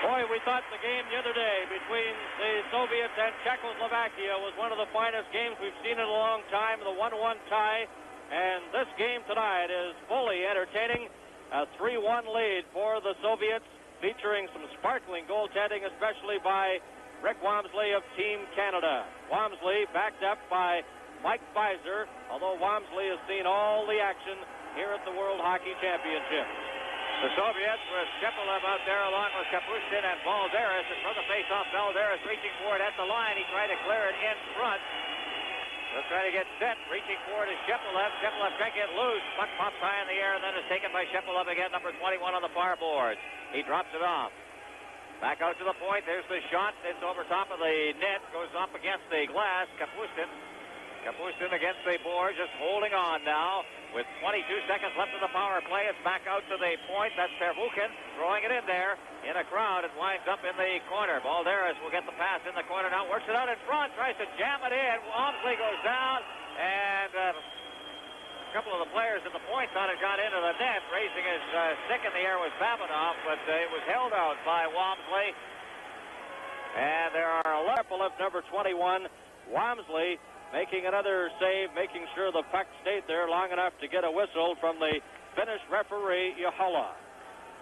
Boy, we thought the game the other day between the Soviets and Czechoslovakia was one of the finest games we've seen in a long time, the 1-1 tie. And this game tonight is fully entertaining. A 3-1 lead for the Soviets, featuring some sparkling goaltending, especially by Rick Walmsley of Team Canada. Walmsley backed up by Mike Pfizer, although Walmsley has seen all the action here at the World Hockey Championship. The Soviets with Shepelev out there along with Kapustin and Valderas. And from the face-off, Valderas reaching for it at the line. He tried to clear it in front. They'll try to get set. Reaching for it is Shepelev. Shepelev can't get loose. Puck pops high in the air and then is taken by Shepelev again, number 21 on the far boards. He drops it off. Back out to the point. There's the shot. It's over top of the net. Goes up against the glass. Kapustin against the board. Just holding on now. With 22 seconds left in the power play. It's back out to the point. That's Pervukin throwing it in there. In a crowd. It winds up in the corner. Valderas will get the pass in the corner now. Works it out in front. Tries to jam it in. Walmsley goes down. And a couple of the players at the point thought it got into the net. Raising his stick in the air was Babinov, but it was held out by Walmsley. And there are 11 left, number 21, Walmsley, making another save, making sure the puck stayed there long enough to get a whistle from the Finnish referee, Juhola.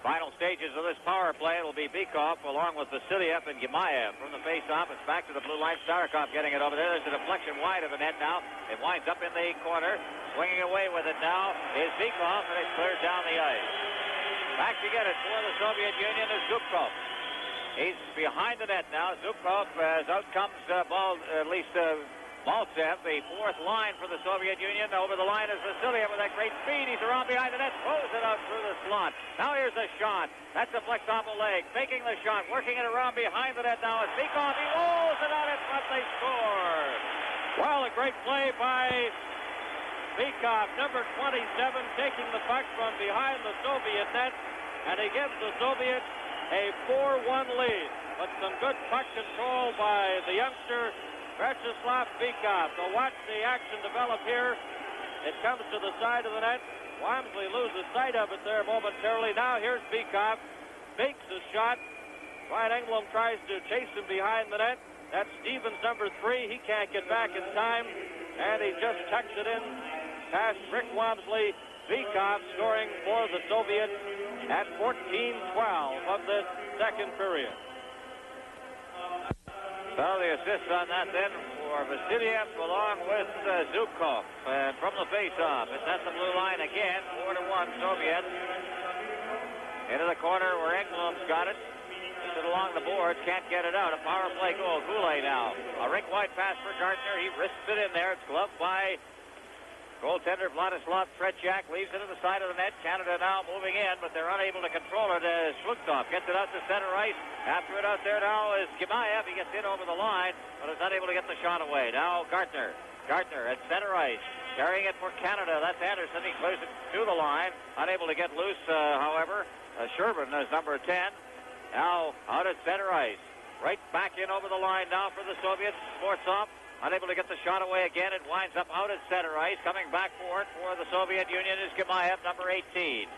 Final stages of this power play. It'll be Bykov along with Vasiliev and Gemaev. From the face-off, it's back to the blue line. Starikov getting it over there. There's a deflection wide of the net now. It winds up in the corner. Swinging away with it now is Bykov, and it's cleared down the ice. Back to get it for the Soviet Union is Zubkov. He's behind the net now. Zubkov, as out comes Maltsev, the fourth line for the Soviet Union. Over the line is Vasiliev with that great speed. He's around behind the net, throws it out through the slot. Now here's a shot. That's a flex off a leg. Faking the shot, working it around behind the net now. It's Bykov. He rolls it out in front. They score. Well, a great play by Bykov, number 27, taking the puck from behind the Soviet net, and he gives the Soviets a 4-1 lead. But some good puck control by the youngster Vyacheslav Bykov. So watch the action develop here. It comes to the side of the net. Walmsley loses sight of it there momentarily. Now here's Bykov. Fakes a shot. Ryan Englund tries to chase him behind the net. That's Stevens, number 3. He can't get back in time. And he just tucks it in past Rick Walmsley. Bykov scoring for the Soviets at 14-12 of this second period. So the assist on that then for Vasiliev along with Zubkov. And from the face-off, it's at the blue line again, 4-1 Soviets. Into the corner where Englund's got it. Puts it along the boards, can't get it out. A power play goal, Goulet now. A rink wide pass for Gardner. He risks it in there. It's gloved by goaltender Vladislav Tretiak. Leaves it to the side of the net. Canada now moving in, but they're unable to control it. Shlukov gets it out to center ice. After it out there now is Gemaev. He gets in over the line, but is unable to get the shot away. Now Gardner at center ice. Carrying it for Canada. That's Anderson. He clears it to the line. Unable to get loose, however. Sherburn is number 10. Now out at center ice. Right back in over the line now for the Soviets. Sports off. Unable to get the shot away again. It winds up out at center ice. Coming back for it for the Soviet Union is Gemaev, number 18.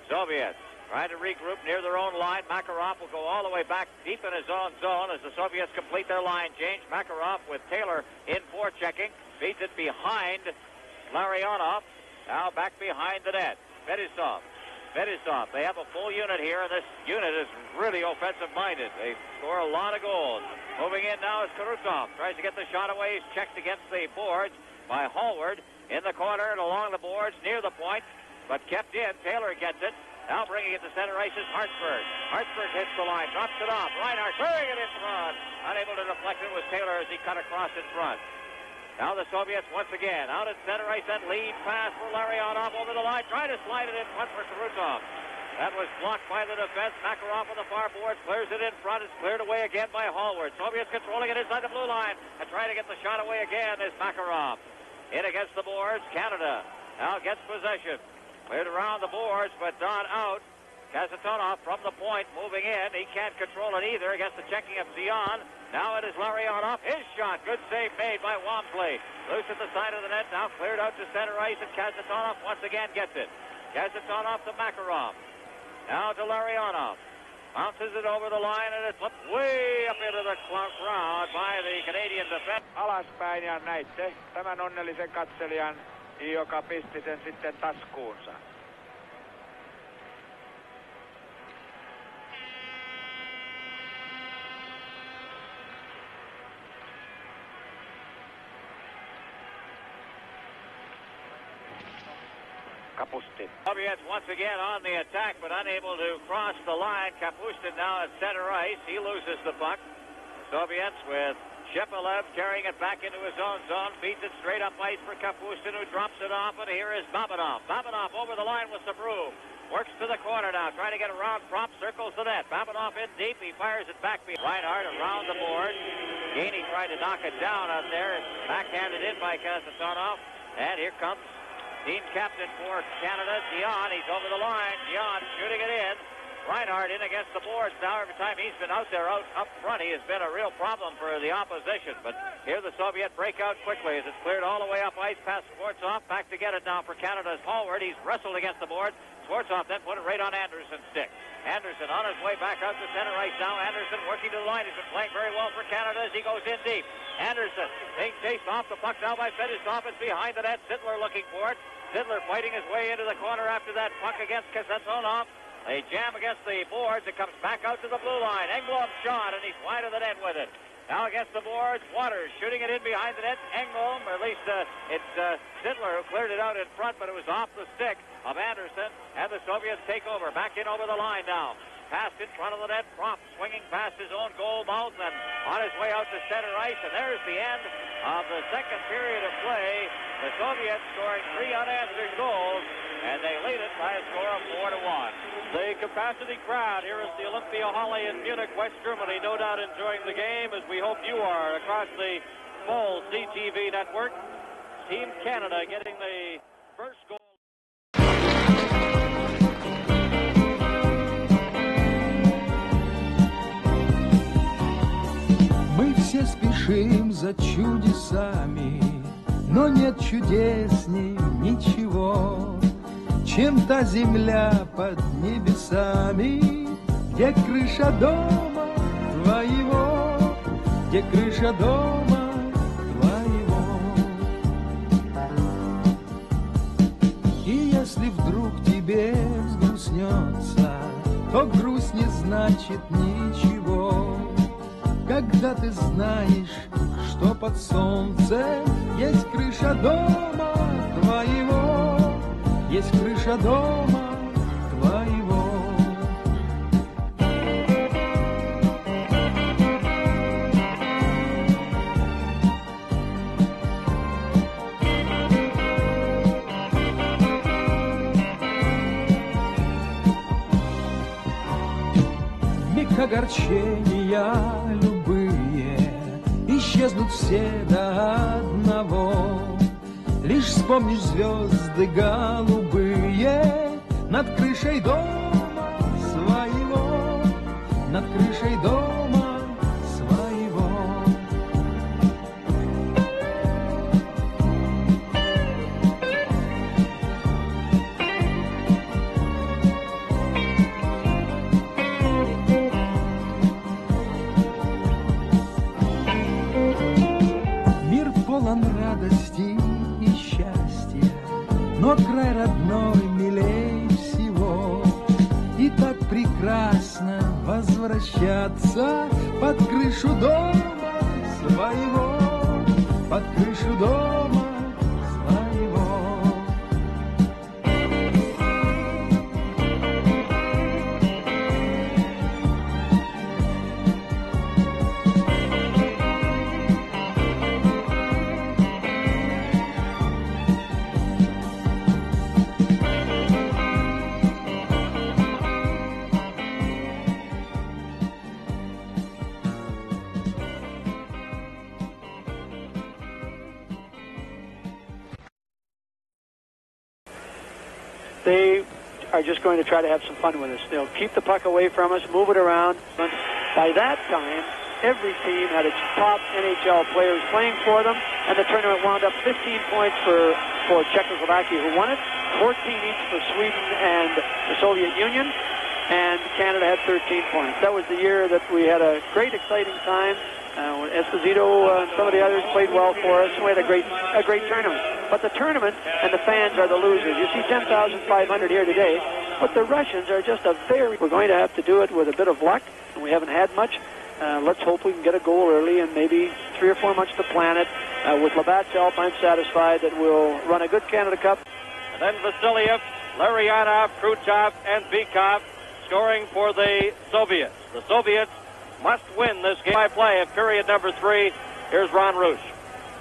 Soviets trying to regroup near their own line. Makarov will go all the way back deep in his own zone as the Soviets complete their line change. Makarov with Taylor in forechecking. Feeds it behind Larionov. Now back behind the net. Fetisov. They have a full unit here, and this unit is really offensive-minded. They score a lot of goals. Moving in now is Karutov. Tries to get the shot away. He's checked against the boards by Hallward. In the corner and along the boards near the point, but kept in. Taylor gets it. Now bringing it to center ice is Hartsburg. Hartsburg hits the line, drops it off. Reinhardt clearing it in front. Unable to deflect it was Taylor as he cut across in front. Now the Soviets once again out at center ice, and lead pass for Larionov over the line. Trying to slide it in front for Karutov. That was blocked by the defense. Makarov on the far boards clears it in front. It's cleared away again by Hallward. Soviets controlling it inside the blue line and trying to get the shot away again is Makarov. In against the boards, Canada now gets possession. Cleared around the boards, but not out. Kasatonov from the point, moving in. He can't control it either against the checking of Dion. Now it is Larionov. His shot. Good save made by Wamsley. Loose at the side of the net. Now cleared out to center ice, and Kasatonov once again gets it. Kasatonov to Makarov. Now to Larionov. Bounces it over the line, and it's flipped way up into the crowd by the Canadian defense. Alaspäin ja näitte tämän onnellisen katselijan, joka pisti sen sitten taskuunsa. Kapustin. Soviets once again on the attack, but unable to cross the line. Kapustin now at center ice. He loses the puck. Soviets with Shepelev carrying it back into his own zone. Feeds it straight up ice for Kapustin, who drops it off. And here is Babanov. Babanov over the line with some room. Works to the corner now, trying to get around Prop. Circles the net. Babanov in deep. He fires it back behind. Reinhardt around the board. Gainey tried to knock it down out there. Backhanded in by Kasatonov. And here comes team captain for Canada, Dion. He's over the line. Dion shooting it in. Reinhardt in against the boards now. Every time he's been out there, up front, he has been a real problem for the opposition. But here the Soviet break out quickly as it's cleared all the way up ice past Schwartzoff. Back to get it now for Canada's forward. He's wrestled against the board. Schwartzoff then put it right on Anderson's stick. Anderson on his way back out to center ice now. Anderson working to the line. He's been playing very well for Canada as he goes in deep. Anderson being chased off the puck now by Fedosov. It's behind the net. Sittler looking for it. Sittler fighting his way into the corner after that puck against Kasatonov. They jam against the boards. It comes back out to the blue line. Engblom shot, and he's wide of the net with it. Now against the boards, Waters shooting it in behind the net. Engblom, or at least it's Sittler who cleared it out in front, but it was off the stick of Anderson. And the Soviets take over. Back in over the line now. Passed in front of the net. Prop swinging past his own goal mouth and on his way out to center ice. And there's the end of the second period of play. The Soviets scoring 3 unanswered goals, and they lead it by a score of 4-1. The capacity crowd here at the Olympiahalle in Munich, West Germany, no doubt enjoying the game, as we hope you are across the full CTV network. Team Canada getting the first goal. Мы все спешим за чудесами, но нет чудесней ничего, чем та земля под небесами, где крыша дома твоего, где крыша дома твоего. И если вдруг тебе взгрустнется, то грусть не значит ничего, когда ты знаешь, что под солнцем есть крыша дома твоего, есть крыша дома твоего. Миг огорчения любые исчезнут все до одного. Лишь вспомнишь звезды голубые над крышей дома своего, над крышей дома своего. Мир полон радости и счастья, но край родной милей всего. И так прекрасно возвращаться под крышу дома своего, под крышу дома своего. The are just going to try to have some fun with us. They'll keep the puck away from us, move it around. But by that time, every team had its top NHL players playing for them, and the tournament wound up 15 points for Czechoslovakia, who won it, 14 each for Sweden and the Soviet Union, and Canada had 13 points. That was the year that we had a great, exciting time. When Esposito and some of the others played well for us, we had a great tournament. But the tournament and the fans are the losers. You see 10,500 here today, but the Russians are just we're going to have to do it with a bit of luck, and we haven't had much. Let's hope we can get a goal early and maybe 3 or 4 months to plan it. With Labatt's help, I'm satisfied that we'll run a good Canada Cup. And then Vasiliev, Larionov, Krutov, and Bykov scoring for the Soviets. The Soviets must win this game by play of period number 3. Here's Ron Roosh.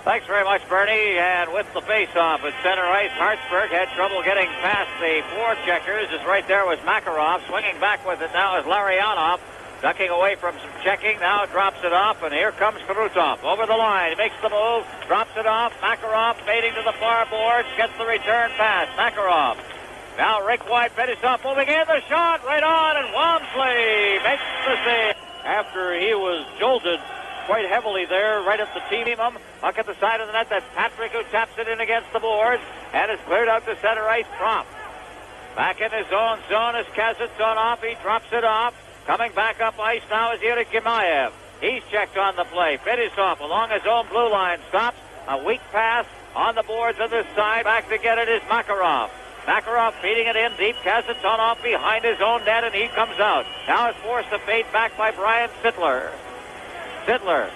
Thanks very much, Bernie. And with the face-off at center ice, Hartsburg had trouble getting past the forecheckers. As right there was Makarov. Swinging back with it now is Larionov. Ducking away from some checking, now drops it off, and here comes Krutov. Over the line, makes the move, drops it off. Makarov fading to the far boards, gets the return pass. Makarov. Now Rick White, Fedosov moving in, the shot right on, and Walmsley makes the save. After he was jolted quite heavily there, right at the team. Puck at the side of the net, that's Patrick who taps it in against the boards, and it's cleared out to center ice. Prompt. Back in his own zone is Kazatsov off, he drops it off. Coming back up ice now is Yuri Gimayev. He's checked on the play. Fedosov along his own blue line stops. A weak pass on the boards on this side. Back to get it is Makarov. Makarov feeding it in deep. Kazatsov behind his own net, and he comes out. Now it's forced to fade back by Brian Sittler. Sittler.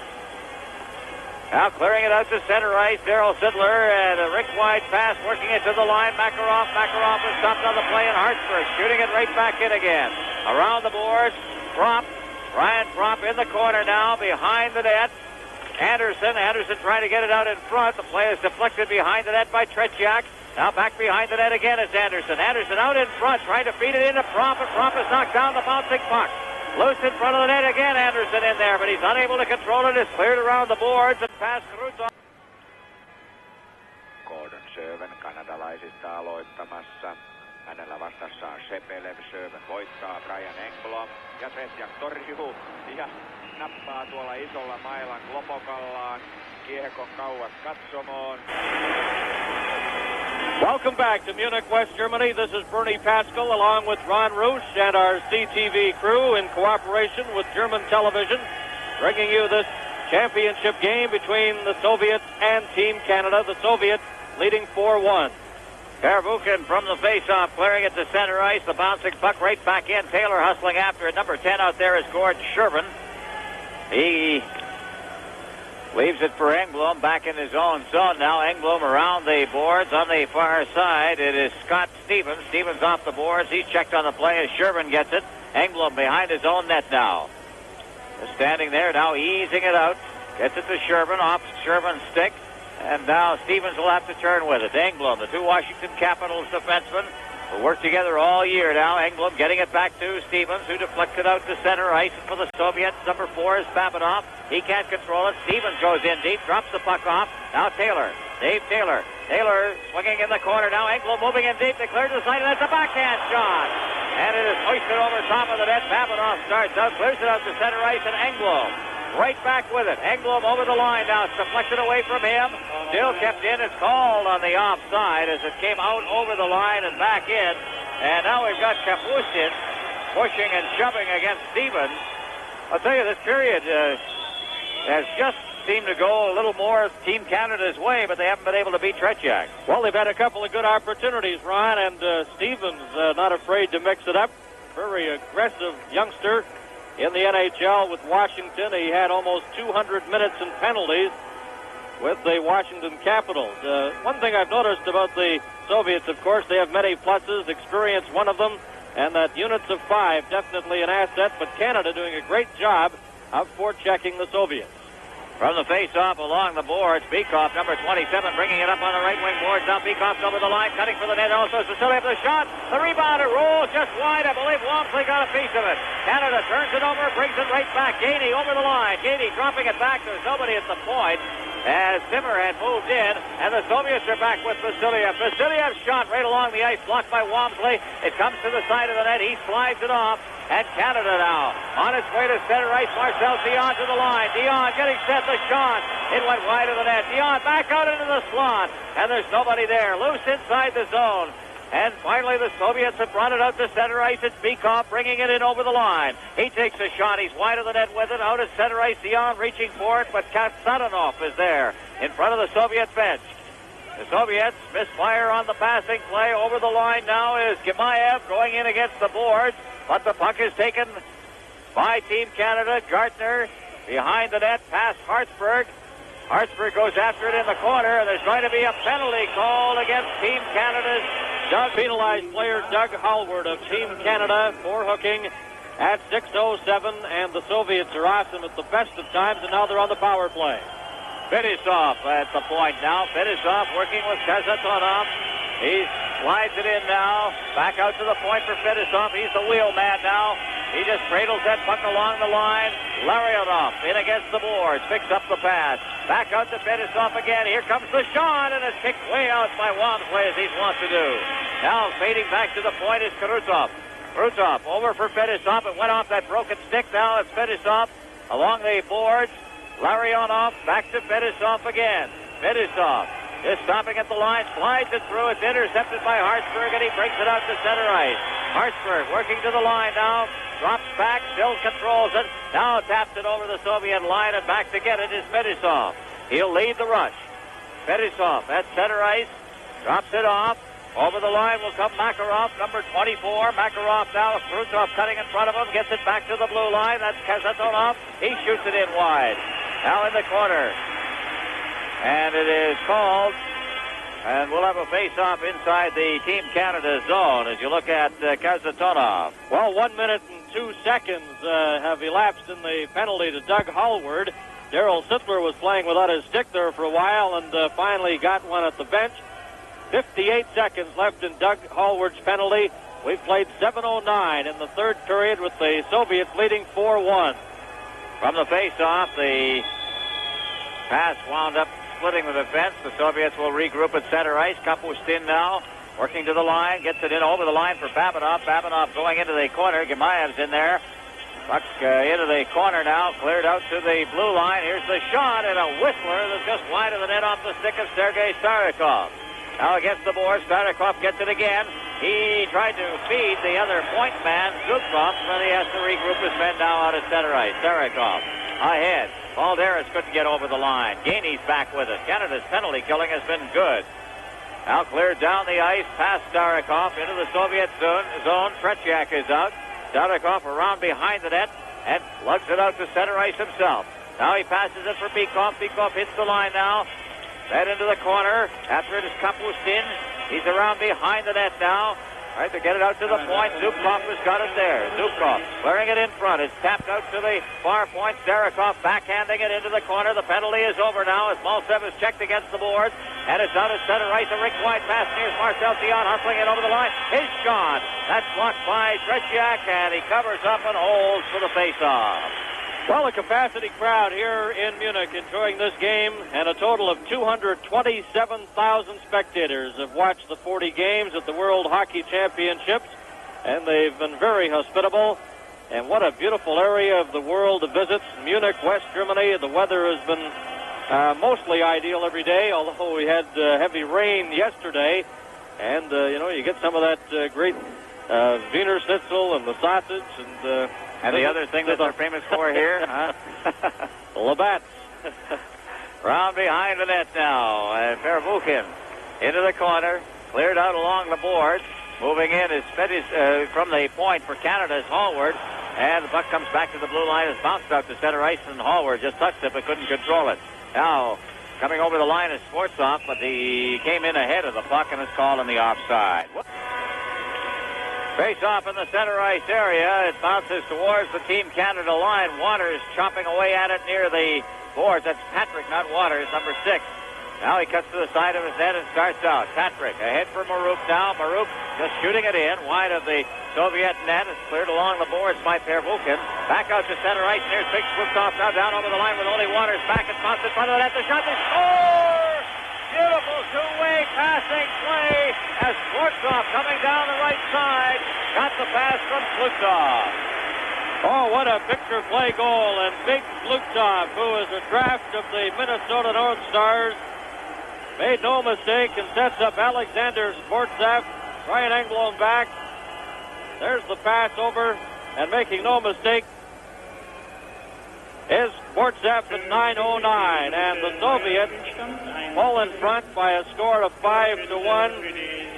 Now clearing it out to center ice. Daryl Sittler and a Rick White pass working it to the line. Makarov is stopped on the play, and Hartsburg shooting it right back in again. Around the boards, Brian Prompt in the corner now, behind the net. Anderson trying to get it out in front. The play is deflected behind the net by Tretiak. Now back behind the net again is Anderson. Anderson out in front, trying to feed it into Prompt, and Prompt has knocked down the bouncing puck. Loose in front of the net again, Anderson in there, but he's unable to control it. It's cleared around the boards and past Krutov. Gordon Söven kanadalaisista aloittamassa. Hänellä vastassaan Sepelev. Söven voittaa Brian Engblom. Ja Tretiak torjuu ja nappaa tuolla isolla mailan Klopokallaan. Kiekon kauas katsomoon. Welcome back to Munich, West Germany. This is Bernie Pascal along with Ron Roosh and our CTV crew in cooperation with German television, bringing you this championship game between the Soviets and Team Canada. The Soviets leading 4-1. Karavukin from the face-off, clearing it to center ice. The bouncing puck right back in. Taylor hustling after it. Number 10 out there is Gordon Shervin. He leaves it for Engblom back in his own zone now. Engblom around the boards on the far side. It is Scott Stevens. Stevens off the boards. He's checked on the play as Shervin gets it. Engblom behind his own net now. Just standing there now, easing it out. Gets it to Shervin, off Shervin's stick. And now Stevens will have to turn with it. Engblom, the two Washington Capitals defensemen, will work together all year now. Engblom getting it back to Stevens, who deflects it out to center ice. For the Soviets, number 4 is Babinov. He can't control it. Stevens goes in deep, drops the puck off. Now Taylor, Dave Taylor. Taylor swinging in the corner now. Engblom moving in deep. They clear to the side, and it's a backhand shot. And it is hoisted over top of the net. Babinov starts out, clears it out to center ice, and Engblom right back with it. Engblom over the line now. It's deflected away from him. Still kept in. It's called on the offside as it came out over the line and back in. And now we've got Kapustin pushing and shoving against Stevens. I'll tell you, this period has just seemed to go a little more Team Canada's way, but they haven't been able to beat Tretiak. Well, they've had a couple of good opportunities, Ron, and Stevens not afraid to mix it up. Very aggressive youngster in the NHL with Washington. He had almost 200 minutes in penalties with the Washington Capitals. One thing I've noticed about the Soviets, of course, they have many pluses, experience one of them, and that units of 5 definitely an asset, but Canada doing a great job of forechecking the Soviets. From the face-off along the boards, Bykov, number 27, bringing it up on the right wing boards. Now Bykov's over the line, cutting for the net. Also, Vasiliev the shot. The rebounder rolls just wide. I believe Walmsley got a piece of it. Canada turns it over, brings it right back. Gainey over the line. Gainey dropping it back. There's nobody at the point. as Zimmer had moved in, and the Soviets are back with Vasiliev. Vasiliev's shot right along the ice, blocked by Walmsley. It comes to the side of the net. He slides it off, and Canada now on its way to center ice. Marcel Dion to the line. Dion getting set, the shot. It went wide of the net. Dion back out into the slot, and there's nobody there. Loose inside the zone. And finally, the Soviets have brought it out to center ice. It's Bykov bringing it in over the line. He takes a shot. He's wide of the net with it. Out at center ice, Dion reaching for it, but Katsatanov is there in front of the Soviet bench. The Soviets misfire on the passing play. Over the line now is Gemaev going in against the boards, but the puck is taken by Team Canada. Gardner behind the net, past Hartsburg. Hartsburg goes after it in the corner, and there's going to be a penalty called against Team Canada's penalized player Doug Hallward of Team Canada for hooking at 6:07, and the Soviets are awesome at the best of times, and now they're on the power play. Fetisov at the point now. Fetisov working with Kazatonov. He slides it in now. Back out to the point for Fetisov. He's the wheel man now. He just cradles that puck along the line. Larionov in against the boards. Picks up the pass. Back out to Fetisov again. Here comes the shot, and it's kicked way out by Walmsley as he's wont to do. Now fading back to the point is Krutov. Krutov over for Fetisov. It went off that broken stick. Now it's Fetisov along the boards. Larionov back to Fetisov again. Fetisov is stopping at the line, slides it through. It's intercepted by Hartsburg, and he brings it out to center ice. Hartsburg working to the line now. Drops back, still controls it. Now taps it over the Soviet line, and back to get it is Fetisov. He'll lead the rush. Fetisov at center ice. Drops it off. Over the line will come Makarov, number 24. Makarov now, Krutov cutting in front of him. Gets it back to the blue line. That's Kazatonov. He shoots it in wide. Now in the corner. And it is called, and we'll have a face-off inside the Team Canada zone as you look at Kazatonov. Well, 1 minute and 2 seconds have elapsed in the penalty to Doug Hallward. Darryl Sittler was playing without his stick there for a while and finally got one at the bench. 58 seconds left in Doug Hallward's penalty. We've played 7:09 in the third period with the Soviets leading 4-1. From the face-off, the pass wound up splitting the defense. The Soviets will regroup at center ice. Kapustin now working to the line, gets it in over the line for Babinov. Babinov going into the corner. Gemaev's in there. Puck into the corner now, cleared out to the blue line. Here's the shot, and a whistler that's just wide of the net off the stick of Sergei Starikov. Now against the board, Starikov gets it again. He tried to feed the other point man, Zubkov, but he has to regroup his men now out at center ice. Starikov ahead. Balderas couldn't get over the line. Gainey's back with it. Canada's penalty killing has been good. Now cleared down the ice, past Starikov into the Soviet zone. Tretiak is out. Starikov around behind the net and lugs it out to center ice himself. Now he passes it for Bykov. Bykov hits the line now. That into the corner. After it is Kapustin. He's around behind the net now. Right, to get it out to the point. Zubkov has got it there. Zubkov clearing it in front. It's tapped out to the far point. Starikov backhanding it into the corner. The penalty is over now as Maltsev is checked against the boards. And it's out at center ice. A rink-wide pass near Marcel Dion hustling it over the line. His shot. That's blocked by Tretiak, and he covers up and holds for the face-off. Well, a capacity crowd here in Munich enjoying this game, and a total of 227,000 spectators have watched the 40 games at the World Hockey Championships, and they've been very hospitable. And what a beautiful area of the world to visit. Munich, West Germany. The weather has been mostly ideal every day, although we had heavy rain yesterday. And, you get some of that great Wiener Schnitzel and the sausage and the other thing that they're famous for here, huh? Labatt. Round behind the net now. Pervukin into the corner. Cleared out along the boards. Moving in is from the point for Canada is Hallward. And the puck comes back to the blue line. It's bounced out to center ice, and Hallward just touched it but couldn't control it. Now, coming over the line is Schwarzkopf, but he came in ahead of the puck and is called on the offside. Face off in the center ice area. It bounces towards the Team Canada line. Waters chopping away at it near the boards. That's Patrick, not Waters, number 6. Now he cuts to the side of his net and starts out. Patrick ahead for Marouk now. Marouk just shooting it in. Wide of the Soviet net. It's cleared along the boards by Pervukin. Back out to center ice. There's Big Slutov now down over the line with Ole Waters. Back and spots in front of the net. The shot. They score! Beautiful two-way passing play as Slutov coming down the right side. Got the pass from Slutov. Oh, what a picture play goal. And Big Slutov, who is a draft of the Minnesota North Stars, made no mistake and sets up Alexander Sportsev. Brian Engblom back. There's the pass over, and making no mistake is Sportsev at 9:09, and the Soviets fall in front by a score of 5-1.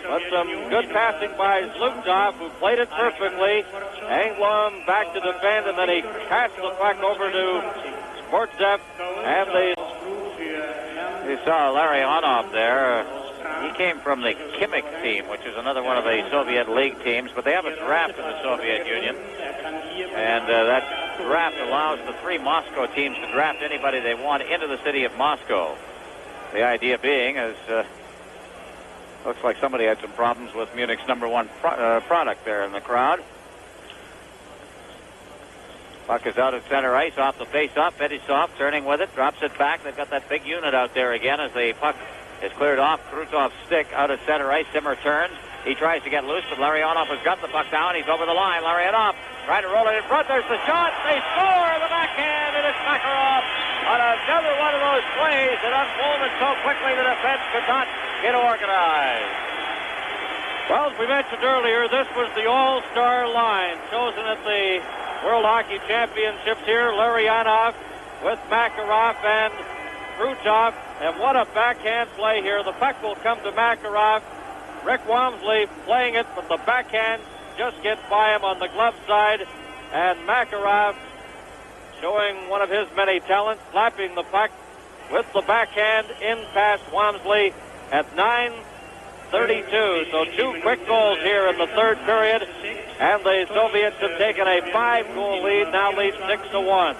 But some good passing by Zlutov, who played it perfectly. Engblom back to defend, and then he passed the puck over to Sportsev, and You saw Larionov there. He came from the Kimmich team, which is another one of the Soviet League teams, but they have a draft in the Soviet Union. And that draft allows the three Moscow teams to draft anybody they want into the city of Moscow. The idea being is, looks like somebody had some problems with Munich's number one product there in the crowd. Puck is out at center ice, off the face-off. Fetisov turning with it, drops it back. They've got that big unit out there again as the puck is cleared off. Krutov's stick out at center ice. Simmer turns. He tries to get loose, but Larionov has got the puck down. He's over the line. Larionov trying to roll it in front. There's the shot. They score the backhand, and it's Makarov on another one of those plays that unfolded so quickly the defense could not get organized. well, as we mentioned earlier, this was the all-star line chosen at the World Hockey Championships here. Larionov with Makarov and Krutov. And what a backhand play here. The puck will come to Makarov. Rick Wamsley playing it, but the backhand just gets by him on the glove side. And Makarov showing one of his many talents, slapping the puck with the backhand in past Wamsley at 9:32. So two quick goals here in the third period. And the Soviets have taken a 5-goal lead, now lead 6-1.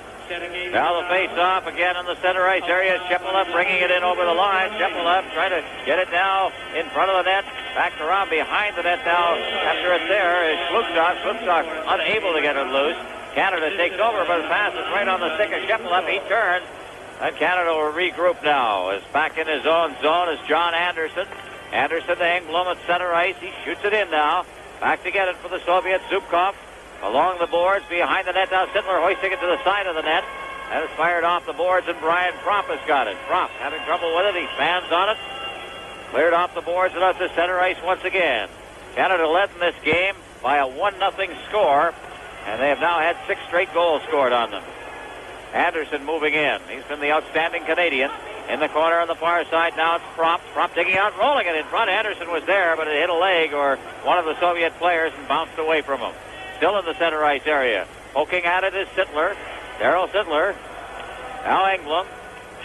Now the face-off again in the center ice area. Shepelev bringing it in over the line. Shepelev trying to get it now in front of the net. Back around behind the net now. After it's there is Slutov. Slutov unable to get it loose. Canada takes over, but the pass is right on the stick of Shepelev. He turns, and Canada will regroup now. Is back in his own zone is John Anderson. Anderson to Engblom at center ice. He shoots it in now. Back to get it for the Soviets. Zubkov along the boards behind the net now. Sittler hoisting it to the side of the net. And it's fired off the boards, and Brian Propp has got it. Propp having trouble with it. He stands on it. Cleared off the boards and out to center ice once again. Canada led in this game by a 1-0 score, and they have now had 6 straight goals scored on them. Anderson moving in. He's been the outstanding Canadian. In the corner on the far side, now it's Propp. Propp digging out, rolling it in front. Anderson was there, but it hit a leg or one of the Soviet players and bounced away from him. Still in the center ice area. Poking at it is Sittler. Darryl Sittler. Now Engblom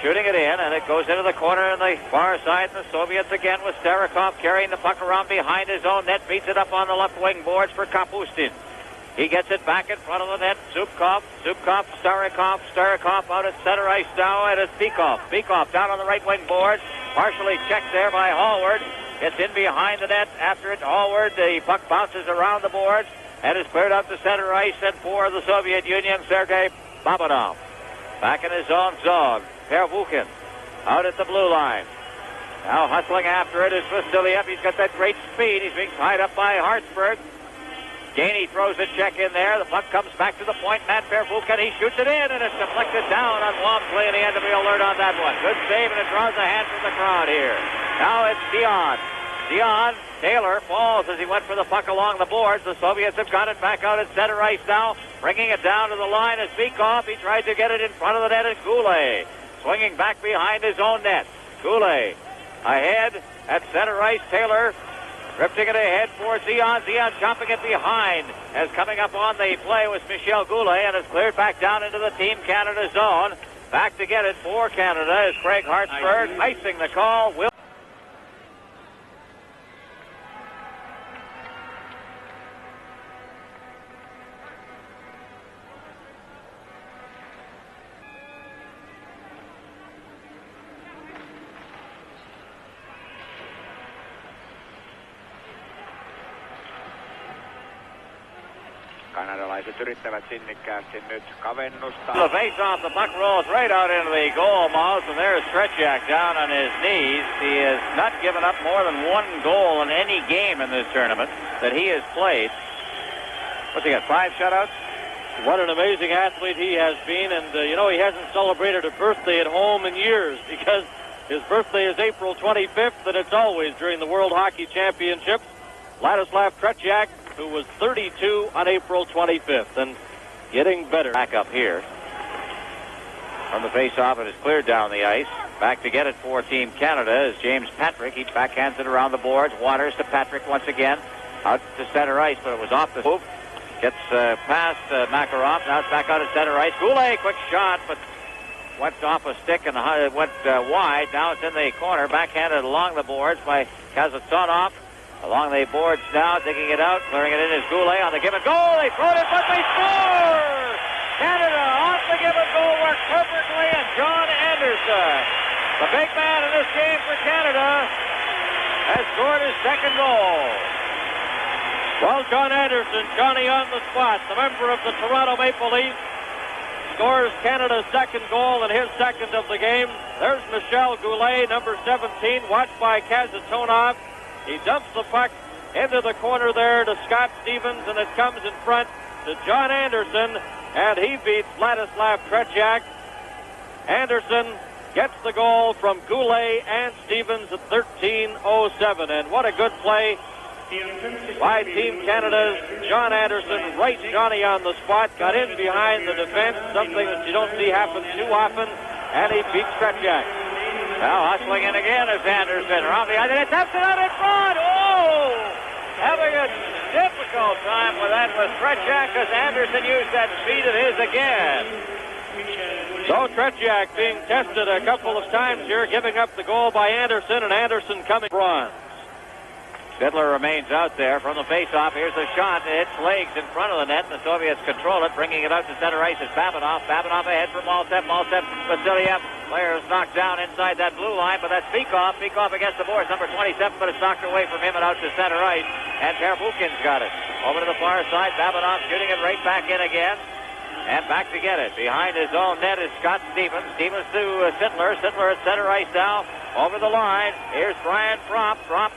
shooting it in, and it goes into the corner on the far side. The Soviets again with Starikov carrying the puck around behind his own net. Beats it up on the left wing boards for Kapustin. He gets it back in front of the net. Zubkov, Starikov. Starikov out at center ice now, and it's Bikov. Bikov down on the right wing boards. Partially checked there by Hallward. Gets in behind the net. After it, Hallward, the puck bounces around the boards and is cleared out to center ice. And for the Soviet Union, Sergei Babanov. Back in his own zone. Pervukin out at the blue line. Now hustling after it is Vasiliev. He's got that great speed. He's being tied up by Hartsburg. Gainey throws a check in there. The puck comes back to the point. Matt Pervukin, he shoots it in, and it's deflected down on Wamsley, and he had to be alert on that one. Good save, and it draws a hand from the crowd here. Now it's Dion. Dion, Taylor falls as he went for the puck along the boards. The Soviets have got it back out at center ice now. Bringing it down to the line is Bikov. He tried to get it in front of the net, and Goulet swinging back behind his own net. Goulet ahead at center ice. Taylor drifting it ahead for Zion. Zion chopping it behind. As coming up on the play was Michel Goulet, and it's cleared back down into the Team Canada zone. Back to get it for Canada is Craig Hartsburg. Icing the call. Kanadalaiset yrittävät sinnikkäästi nyt kavennusta. The face-off, the puck rolls right out into the goal mouth, and there's Tretiak down on his knees. He has not given up more than one goal in any game in this tournament that he has played. What's he got, 5 shutouts? What an amazing athlete he has been, and he hasn't celebrated a birthday at home in years because his birthday is April 25th, and it's always during the World Hockey Championships. Ladislav Tretiak, who was 32 on April 25th, and getting better. Back up here. From the face-off, it is cleared down the ice. Back to get it for Team Canada is James Patrick. He backhands it around the boards. Waters to Patrick once again. Out to center ice, but it was off the move. Gets past Makarov. Now it's back out at center ice. Goulet, quick shot, but went off a stick and went wide. Now it's in the corner. Backhanded along the boards by Kazatonov. Along the boards now, digging it out. Clearing it in is Goulet on the give and go. They float it, but they score! Canada off the give and go worked perfectly, and John Anderson, the big man in this game for Canada, has scored his second goal. Well, John Anderson, Johnny on the spot, the member of the Toronto Maple Leafs, scores Canada's second goal and his second of the game. There's Michel Goulet, number 17, watched by Kazatonov. He dumps the puck into the corner there to Scott Stevens, and it comes in front to John Anderson, and he beats Ladislav Tretiak. Anderson gets the goal from Goulet and Stevens at 13:07, and what a good play by Team Canada's John Anderson. Right Johnny on the spot, got in behind the defense, something that you don't see happen too often, and he beats Tretiak. Now hustling in again is Anderson. Around the other, attempts it out in front. Oh! Having a difficult time with that was Tretiak, as Anderson used that speed of his again. So Tretiak being tested a couple of times here, giving up the goal by Anderson, and Anderson coming bronze. Fiddler remains out there from the face-off. Here's the shot. It hits legs in front of the net, and the Soviets control it. Bringing it out to center ice is Babinov. Babinov ahead for Maltsev. Maltsev, Vasiliev. Players knocked down inside that blue line, but that's Peikoff. Peikoff against the boards, number 27, but it's knocked away from him and out to center ice. And Pervukin's got it. Over to the far side. Babinov shooting it right back in again. And back to get it. Behind his own net is Scott Stevens. Stevens to Sittler. Sittler at center ice now. Over the line. Here's Brian Propp. Propp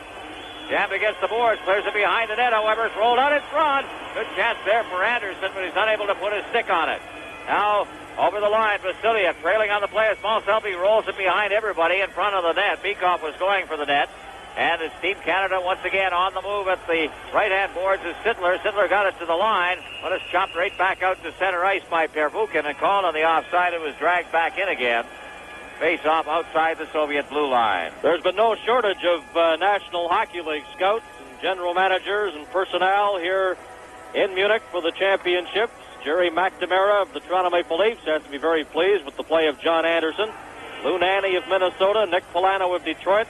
jammed against the boards, clears it behind the net, however, it's rolled out in front. Good chance there for Anderson, but he's unable to put his stick on it. Now, over the line, Vasiliev trailing on the play. A small selfie rolls it behind everybody in front of the net. Peikoff was going for the net. And it's Team Canada once again on the move at the right-hand boards is Sittler. Sittler got it to the line, but it's chopped right back out to center ice by Pervukin, and called on the offside. It was dragged back in again. Face-off outside the Soviet blue line. There's been no shortage of National Hockey League scouts and general managers and personnel here in Munich for the championships. Jerry McNamara of the Toronto Maple Leafs has to be very pleased with the play of John Anderson. Lou Nanne of Minnesota, Nick Polano of Detroit,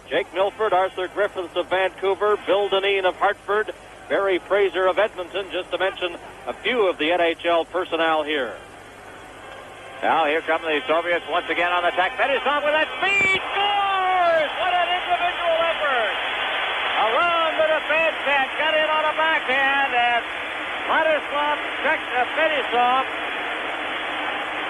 Jake Milford, Arthur Griffiths of Vancouver, Bill Dineen of Hartford, Barry Fraser of Edmonton, just to mention a few of the NHL personnel here. Now here come the Soviets once again on the attack. Fetisov with that speed scores! What an individual effort! Around the defense and got in on a backhand, and Ladislav Fetisov,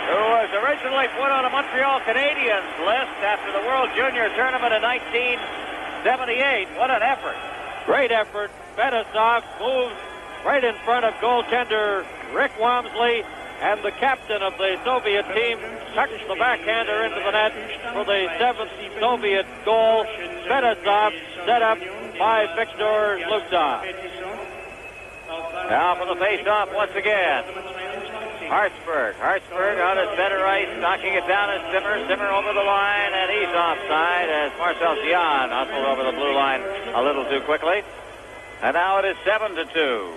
who was originally put on a Montreal Canadiens list after the World Junior Tournament in 1978. What an effort! Great effort. Fetisov moves right in front of goaltender Rick Wamsley, and the captain of the Soviet team tucks the backhander into the net for the 7th Soviet goal. Fetisov set up by Viktor Zlutov. Now for the face-off once again. Hartsburg out at center ice, knocking it down is Zimmer. Zimmer over the line, and he's offside as Marcel Gian hustled over the blue line a little too quickly. And now it is 7-2.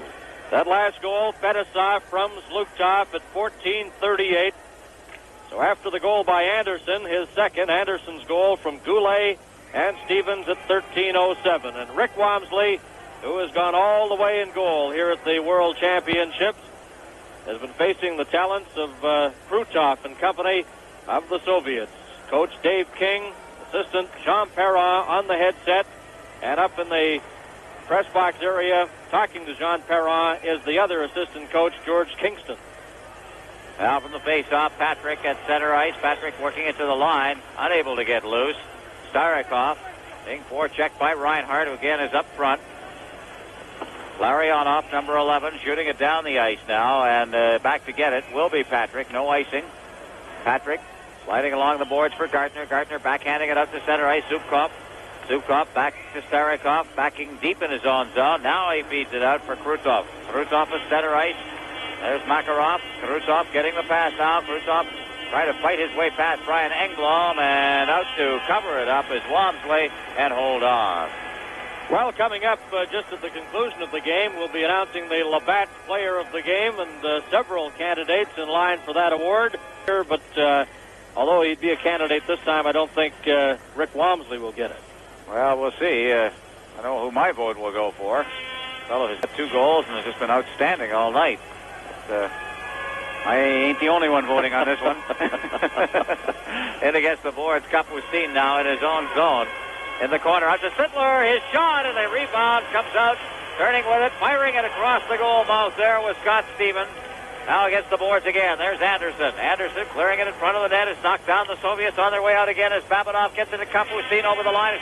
That last goal, Fetisov from Zlutov at 14:38. So after the goal by Anderson, his second, Anderson's goal from Goulet and Stevens at 13:07. And Rick Wamsley, who has gone all the way in goal here at the World Championships, has been facing the talents of Krutov and company of the Soviets. Coach Dave King, assistant Jean Perrin on the headset, and up in the press box area, talking to Jean Perron is the other assistant coach, George Kingston. Now from the face-off, Patrick at center ice. Patrick working it to the line, unable to get loose. Starikoff being forechecked by Reinhardt, who again is up front. Larionov, number 11, shooting it down the ice now, and back to get it will be Patrick. No icing. Patrick sliding along the boards for Gartner. Gartner backhanding it up to center ice. Zubkov. Zubkov back to Starikoff, backing deep in his own zone. Now he feeds it out for Krutov. Krutov at center ice. There's Makarov. Krutov getting the pass now. Krutov trying to fight his way past Brian Engblom, and out to cover it up is Walmsley and hold on. Well, coming up just at the conclusion of the game, we'll be announcing the Labatt Player of the Game and several candidates in line for that award. But although he'd be a candidate this time, I don't think Rick Walmsley will get it. Well, we'll see. I know who my vote will go for. The fellow has got 2 goals and has just been outstanding all night. But, I ain't the only one voting on this one. In against the boards, Kapustin now in his own zone. In the corner, out to Sittler, his shot, and the rebound comes out, turning with it, firing it across the goal mouth there with Scott Stevens. Now against the boards again. There's Anderson. Anderson clearing it in front of the net. It's knocked down. The Soviets on their way out again as Babanov gets it to Kapustin over the line.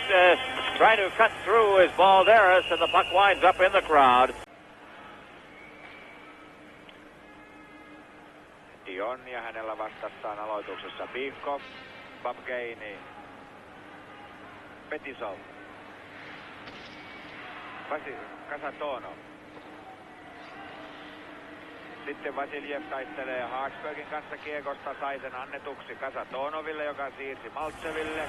Trying to cut through his Balderas, and the puck winds up in the crowd. On ja hänellä vastassaan aloituksessa Bivkov, Babgaini, Petisov, Kasatonov. Sitten Vasiljev taistelee Haaksbergin kanssa kiekosta, sai sen annetuksi Kasatonoville, joka siirsi Maltseville.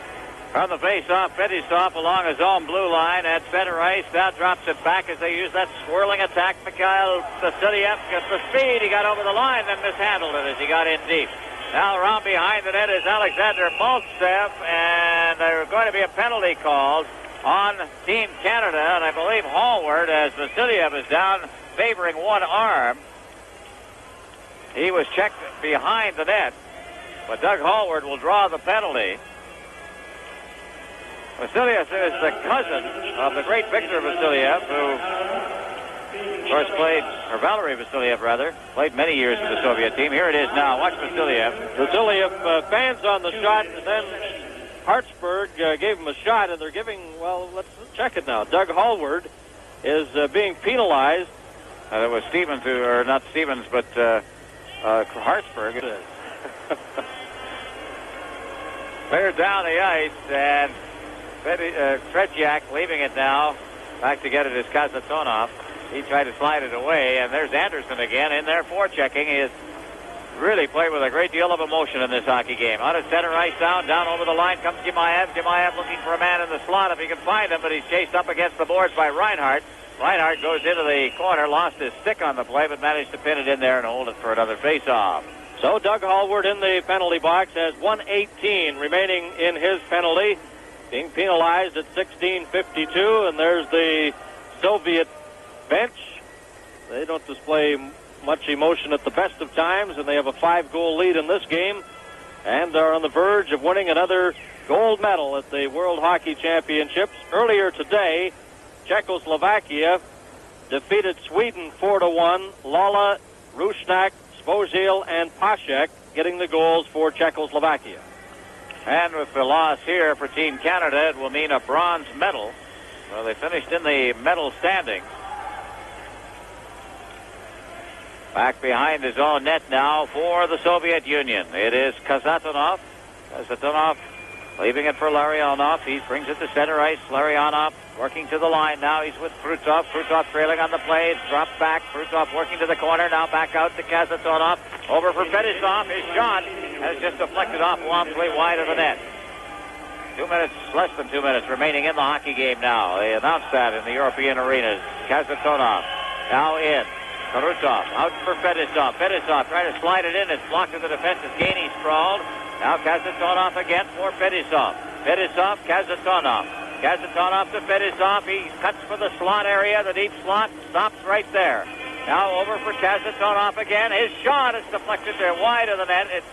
From the face-off, Fetisov along his own blue line at center ice. Now drops it back as they use that swirling attack. Mikhail Vasiljev gets the speed. He got over the line, then mishandled it as he got in deep. Now around behind the net is Alexander Maltsev, and there's going to be a penalty called on Team Canada, and I believe Hallward, as Vasiljev is down, favoring one arm. He was checked behind the net, but Doug Hallward will draw the penalty. Vasiljev is the cousin of the great Victor Vasiljev, who, of course, Valery Vasiljev, rather, played many years with the Soviet team. Here it is now. Watch Vasiljev. Vasiljev bans on the shot, and then Hartsburg gave him a shot, and they're giving, well, let's check it now. Doug Hallward is being penalized. It was Stevens, or not Stevens, but Hartsburg. Cleared down the ice, and Tretiak leaving it now. Back to get it is Kasatonov. He tried to slide it away, and there's Anderson again in there forechecking. He has really played with a great deal of emotion in this hockey game. Out of center ice down over the line comes Jimaev. Jimaev looking for a man in the slot if he can find him, but he's chased up against the boards by Reinhardt. Reinhardt goes into the corner, lost his stick on the play, but managed to pin it in there and hold it for another face-off. So Doug Hallward in the penalty box has 1:18 remaining in his penalty, being penalized at 16:52, and there's the Soviet bench. They don't display much emotion at the best of times, and they have a 5-goal lead in this game and are on the verge of winning another gold medal at the World Hockey Championships. Earlier today, Czechoslovakia defeated Sweden 4-1. Lala, Rushnak, Svozil, and Pashek getting the goals for Czechoslovakia. And with the loss here for Team Canada, it will mean a bronze medal. Well, they finished in the medal standings. Back behind his own net now for the Soviet Union. It is Kasatonov. Kasatonov leaving it for Larionov. He brings it to center ice. Larionov working to the line now. He's with Krutov. Krutov trailing on the play. Dropped back. Krutov working to the corner. Now back out to Kasatonov. Over for Fetisov. His shot has just deflected off Walmsley wide of the net. 2 minutes, less than 2 minutes remaining in the hockey game now. They announced that in the European arenas. Kasatonov now in. Krutov out for Fetisov. Fetisov trying to slide it in. It's blocked to the defense as Gainey sprawled. Now Kasatonov again for Fetisov. Fetisov, Kasatonov. Kasatonov to Fetisov. He cuts for the slot area, the deep slot. Stops right there. Now over for Kasatonov again. His shot is deflected there wide of the net. It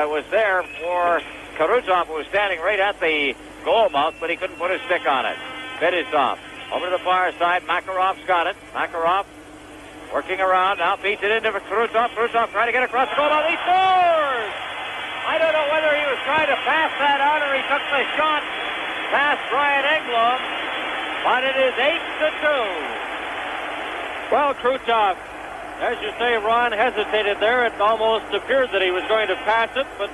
was there for Krutov, who was standing right at the goal mouth, but he couldn't put his stick on it. Fetisov Over to the far side, Makarov's got it. Makarov working around, now feeds it into Krutov. Krutov trying to get across the goal line. He scores! I don't know whether he was trying to pass that out or he took the shot past Brian Englund, but it is 8-2. Well, Krutov, as you say, Ron hesitated there. It almost appeared that he was going to pass it, but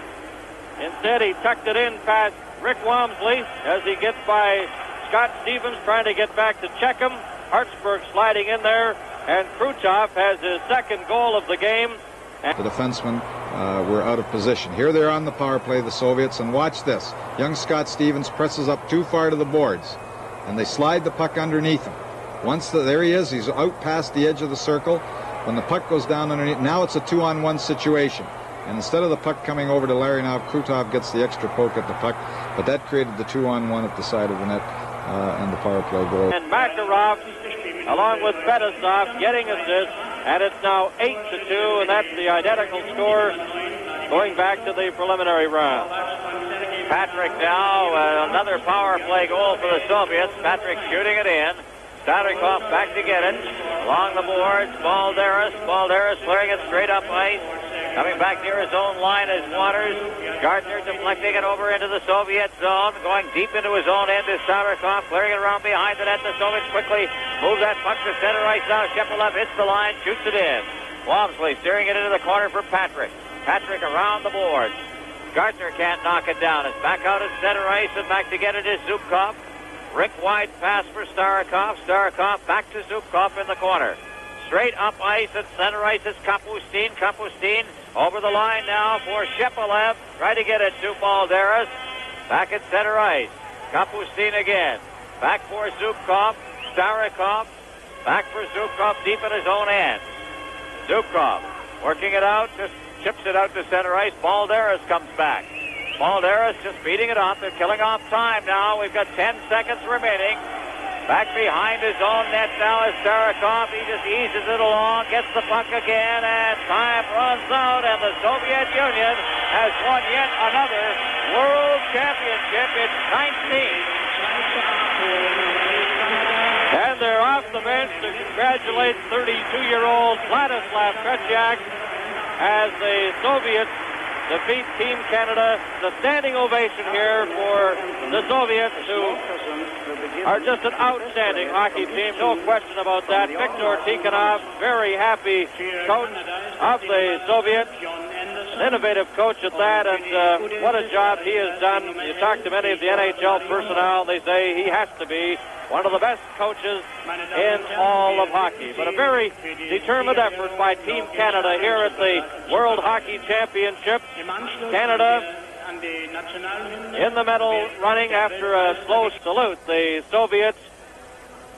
instead he tucked it in past Rick Walmsley as he gets by Scott Stevens trying to get back to check him. Hartsburg sliding in there, and Krutov has his second goal of the game. The defensemen were out of position. Here they're on the power play, the Soviets, and watch this. Young Scott Stevens presses up too far to the boards, and they slide the puck underneath him. Once there he is, he's out past the edge of the circle. When the puck goes down underneath, now it's a 2-on-1 situation. And instead of the puck coming over to Larry, now Krutov gets the extra poke at the puck, but that created the 2-on-1 at the side of the net and the power play goal. And Makarov, along with Fedosov, getting assists, and it's now 8-2, and that's the identical score going back to the preliminary round. Patrick now, another power play goal for the Soviets. Patrick shooting it in. Starikov back to get it. Along the boards, Balderas clearing it straight up ice. Coming back near his own line is Waters. Gardner deflecting it over into the Soviet zone. Going deep into his own end is Starikov. Clearing it around behind the net. The Soviets quickly move that puck to center ice now. Shepelev hits the line, shoots it in. Walmsley steering it into the corner for Patrick. Patrick around the boards. Gardner can't knock it down. It's back out at center ice, and back to get it is Zubkov. Rink wide pass for Starikov. Starikov back to Zubkov in the corner. Straight up ice at center ice is Kapustin. Kapustin over the line now for Shepelev. Try to get it to Balderas. Back at center ice. Kapustin again. Back for Zubkov. Starikov. Back for Zubkov deep in his own end. Zubkov working it out. Just chips it out to center ice. Balderas comes back. Balderas just beating it up. They're killing off time now. We've got 10 seconds remaining. Back behind his own net now is Starikov. He just eases it along, gets the puck again, and time runs out, and the Soviet Union has won yet another World Championship. It's 19. And they're off the bench to congratulate 32-year-old Vladislav Tretiak as the Soviets defeat Team Canada. The standing ovation here for the Soviets, who are just an outstanding hockey team, no question about that. Viktor Tikhonov, very happy coach of the Soviets, an innovative coach at that, and what a job he has done. You talk to many of the NHL personnel, they say he has to be one of the best coaches in all of hockey. But a very determined effort by Team Canada here at the World Hockey Championship. Canada in the medal running after a slow salute. The Soviets,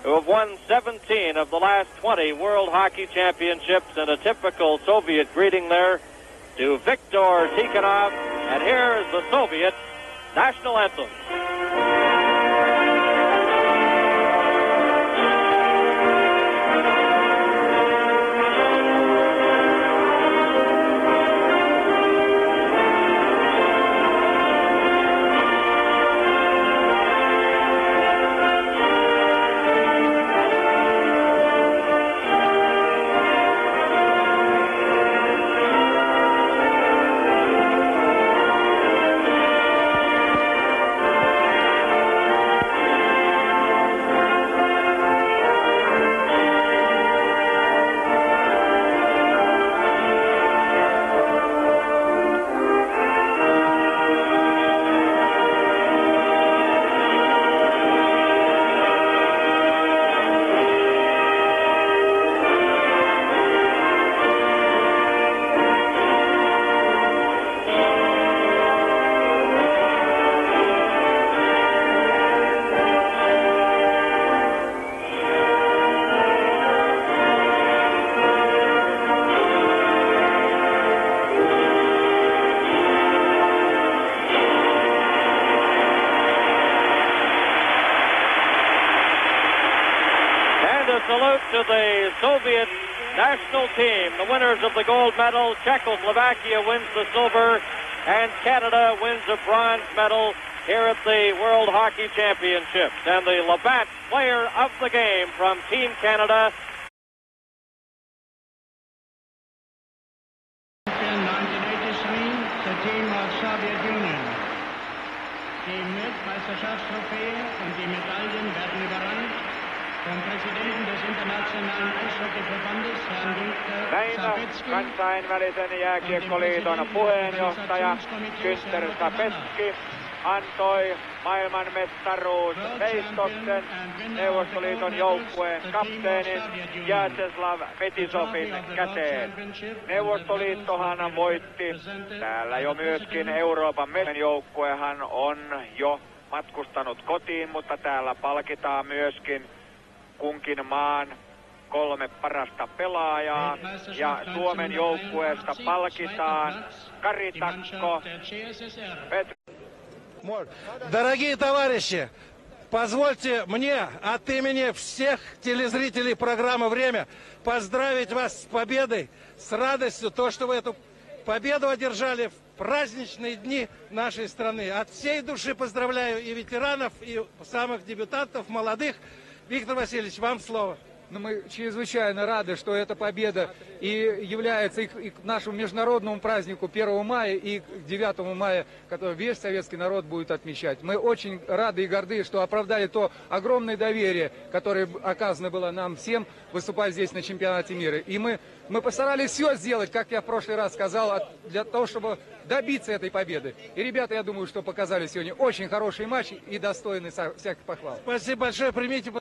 who have won 17 of the last 20 World Hockey Championships, and a typical Soviet greeting there to Viktor Tikhonov. And here is the Soviet national anthem. Salute to the Soviet national team, the winners of the gold medal. Czechoslovakia wins the silver, and Canada wins a bronze medal here at the World Hockey Championships. And the Labatt player of the game from Team Canada. 1983, the team of Soviet Union. Die Weltmeisterschaftstrophäe und die Medaillen werden überreicht vom Präsidenten des Internationalen Eishockeyverbandes, Herrn Günther. Kansainvälisen jääkiekkoliiton puheenjohtaja Günther Sapetski antoi maailmanmestaruusveistoksen Neuvostoliiton joukkueen kapteenin Vjačeslav Fetisovin käteen. Neuvostoliittohan voitti täällä jo myöskin Euroopan joukkuehan on jo matkustanut kotiin, mutta täällä palkitaan myöskin kunkin maan 3 parasta pelaajaa ja Suomen joukkueesta palkitaan Kari Takko. Дорогие товарищи, позвольте мне от имени всех телезрителей программы «Время» поздравить вас с победой, с радостью, то, что вы эту победу одержали в праздничные дни нашей страны. От всей души поздравляю и ветеранов, и самых дебютантов, молодых. Виктор Васильевич, вам слово. Но мы чрезвычайно рады, что эта победа и является и к нашему международному празднику 1 мая, и к 9 мая, который весь советский народ будет отмечать. Мы очень рады и горды, что оправдали то огромное доверие, которое оказано было нам всем, выступать здесь на чемпионате мира. И мы постарались все сделать, как я в прошлый раз сказал, для того, чтобы добиться этой победы. И ребята, я думаю, что показали сегодня очень хороший матч и достойный всяких похвал. Спасибо большое, примите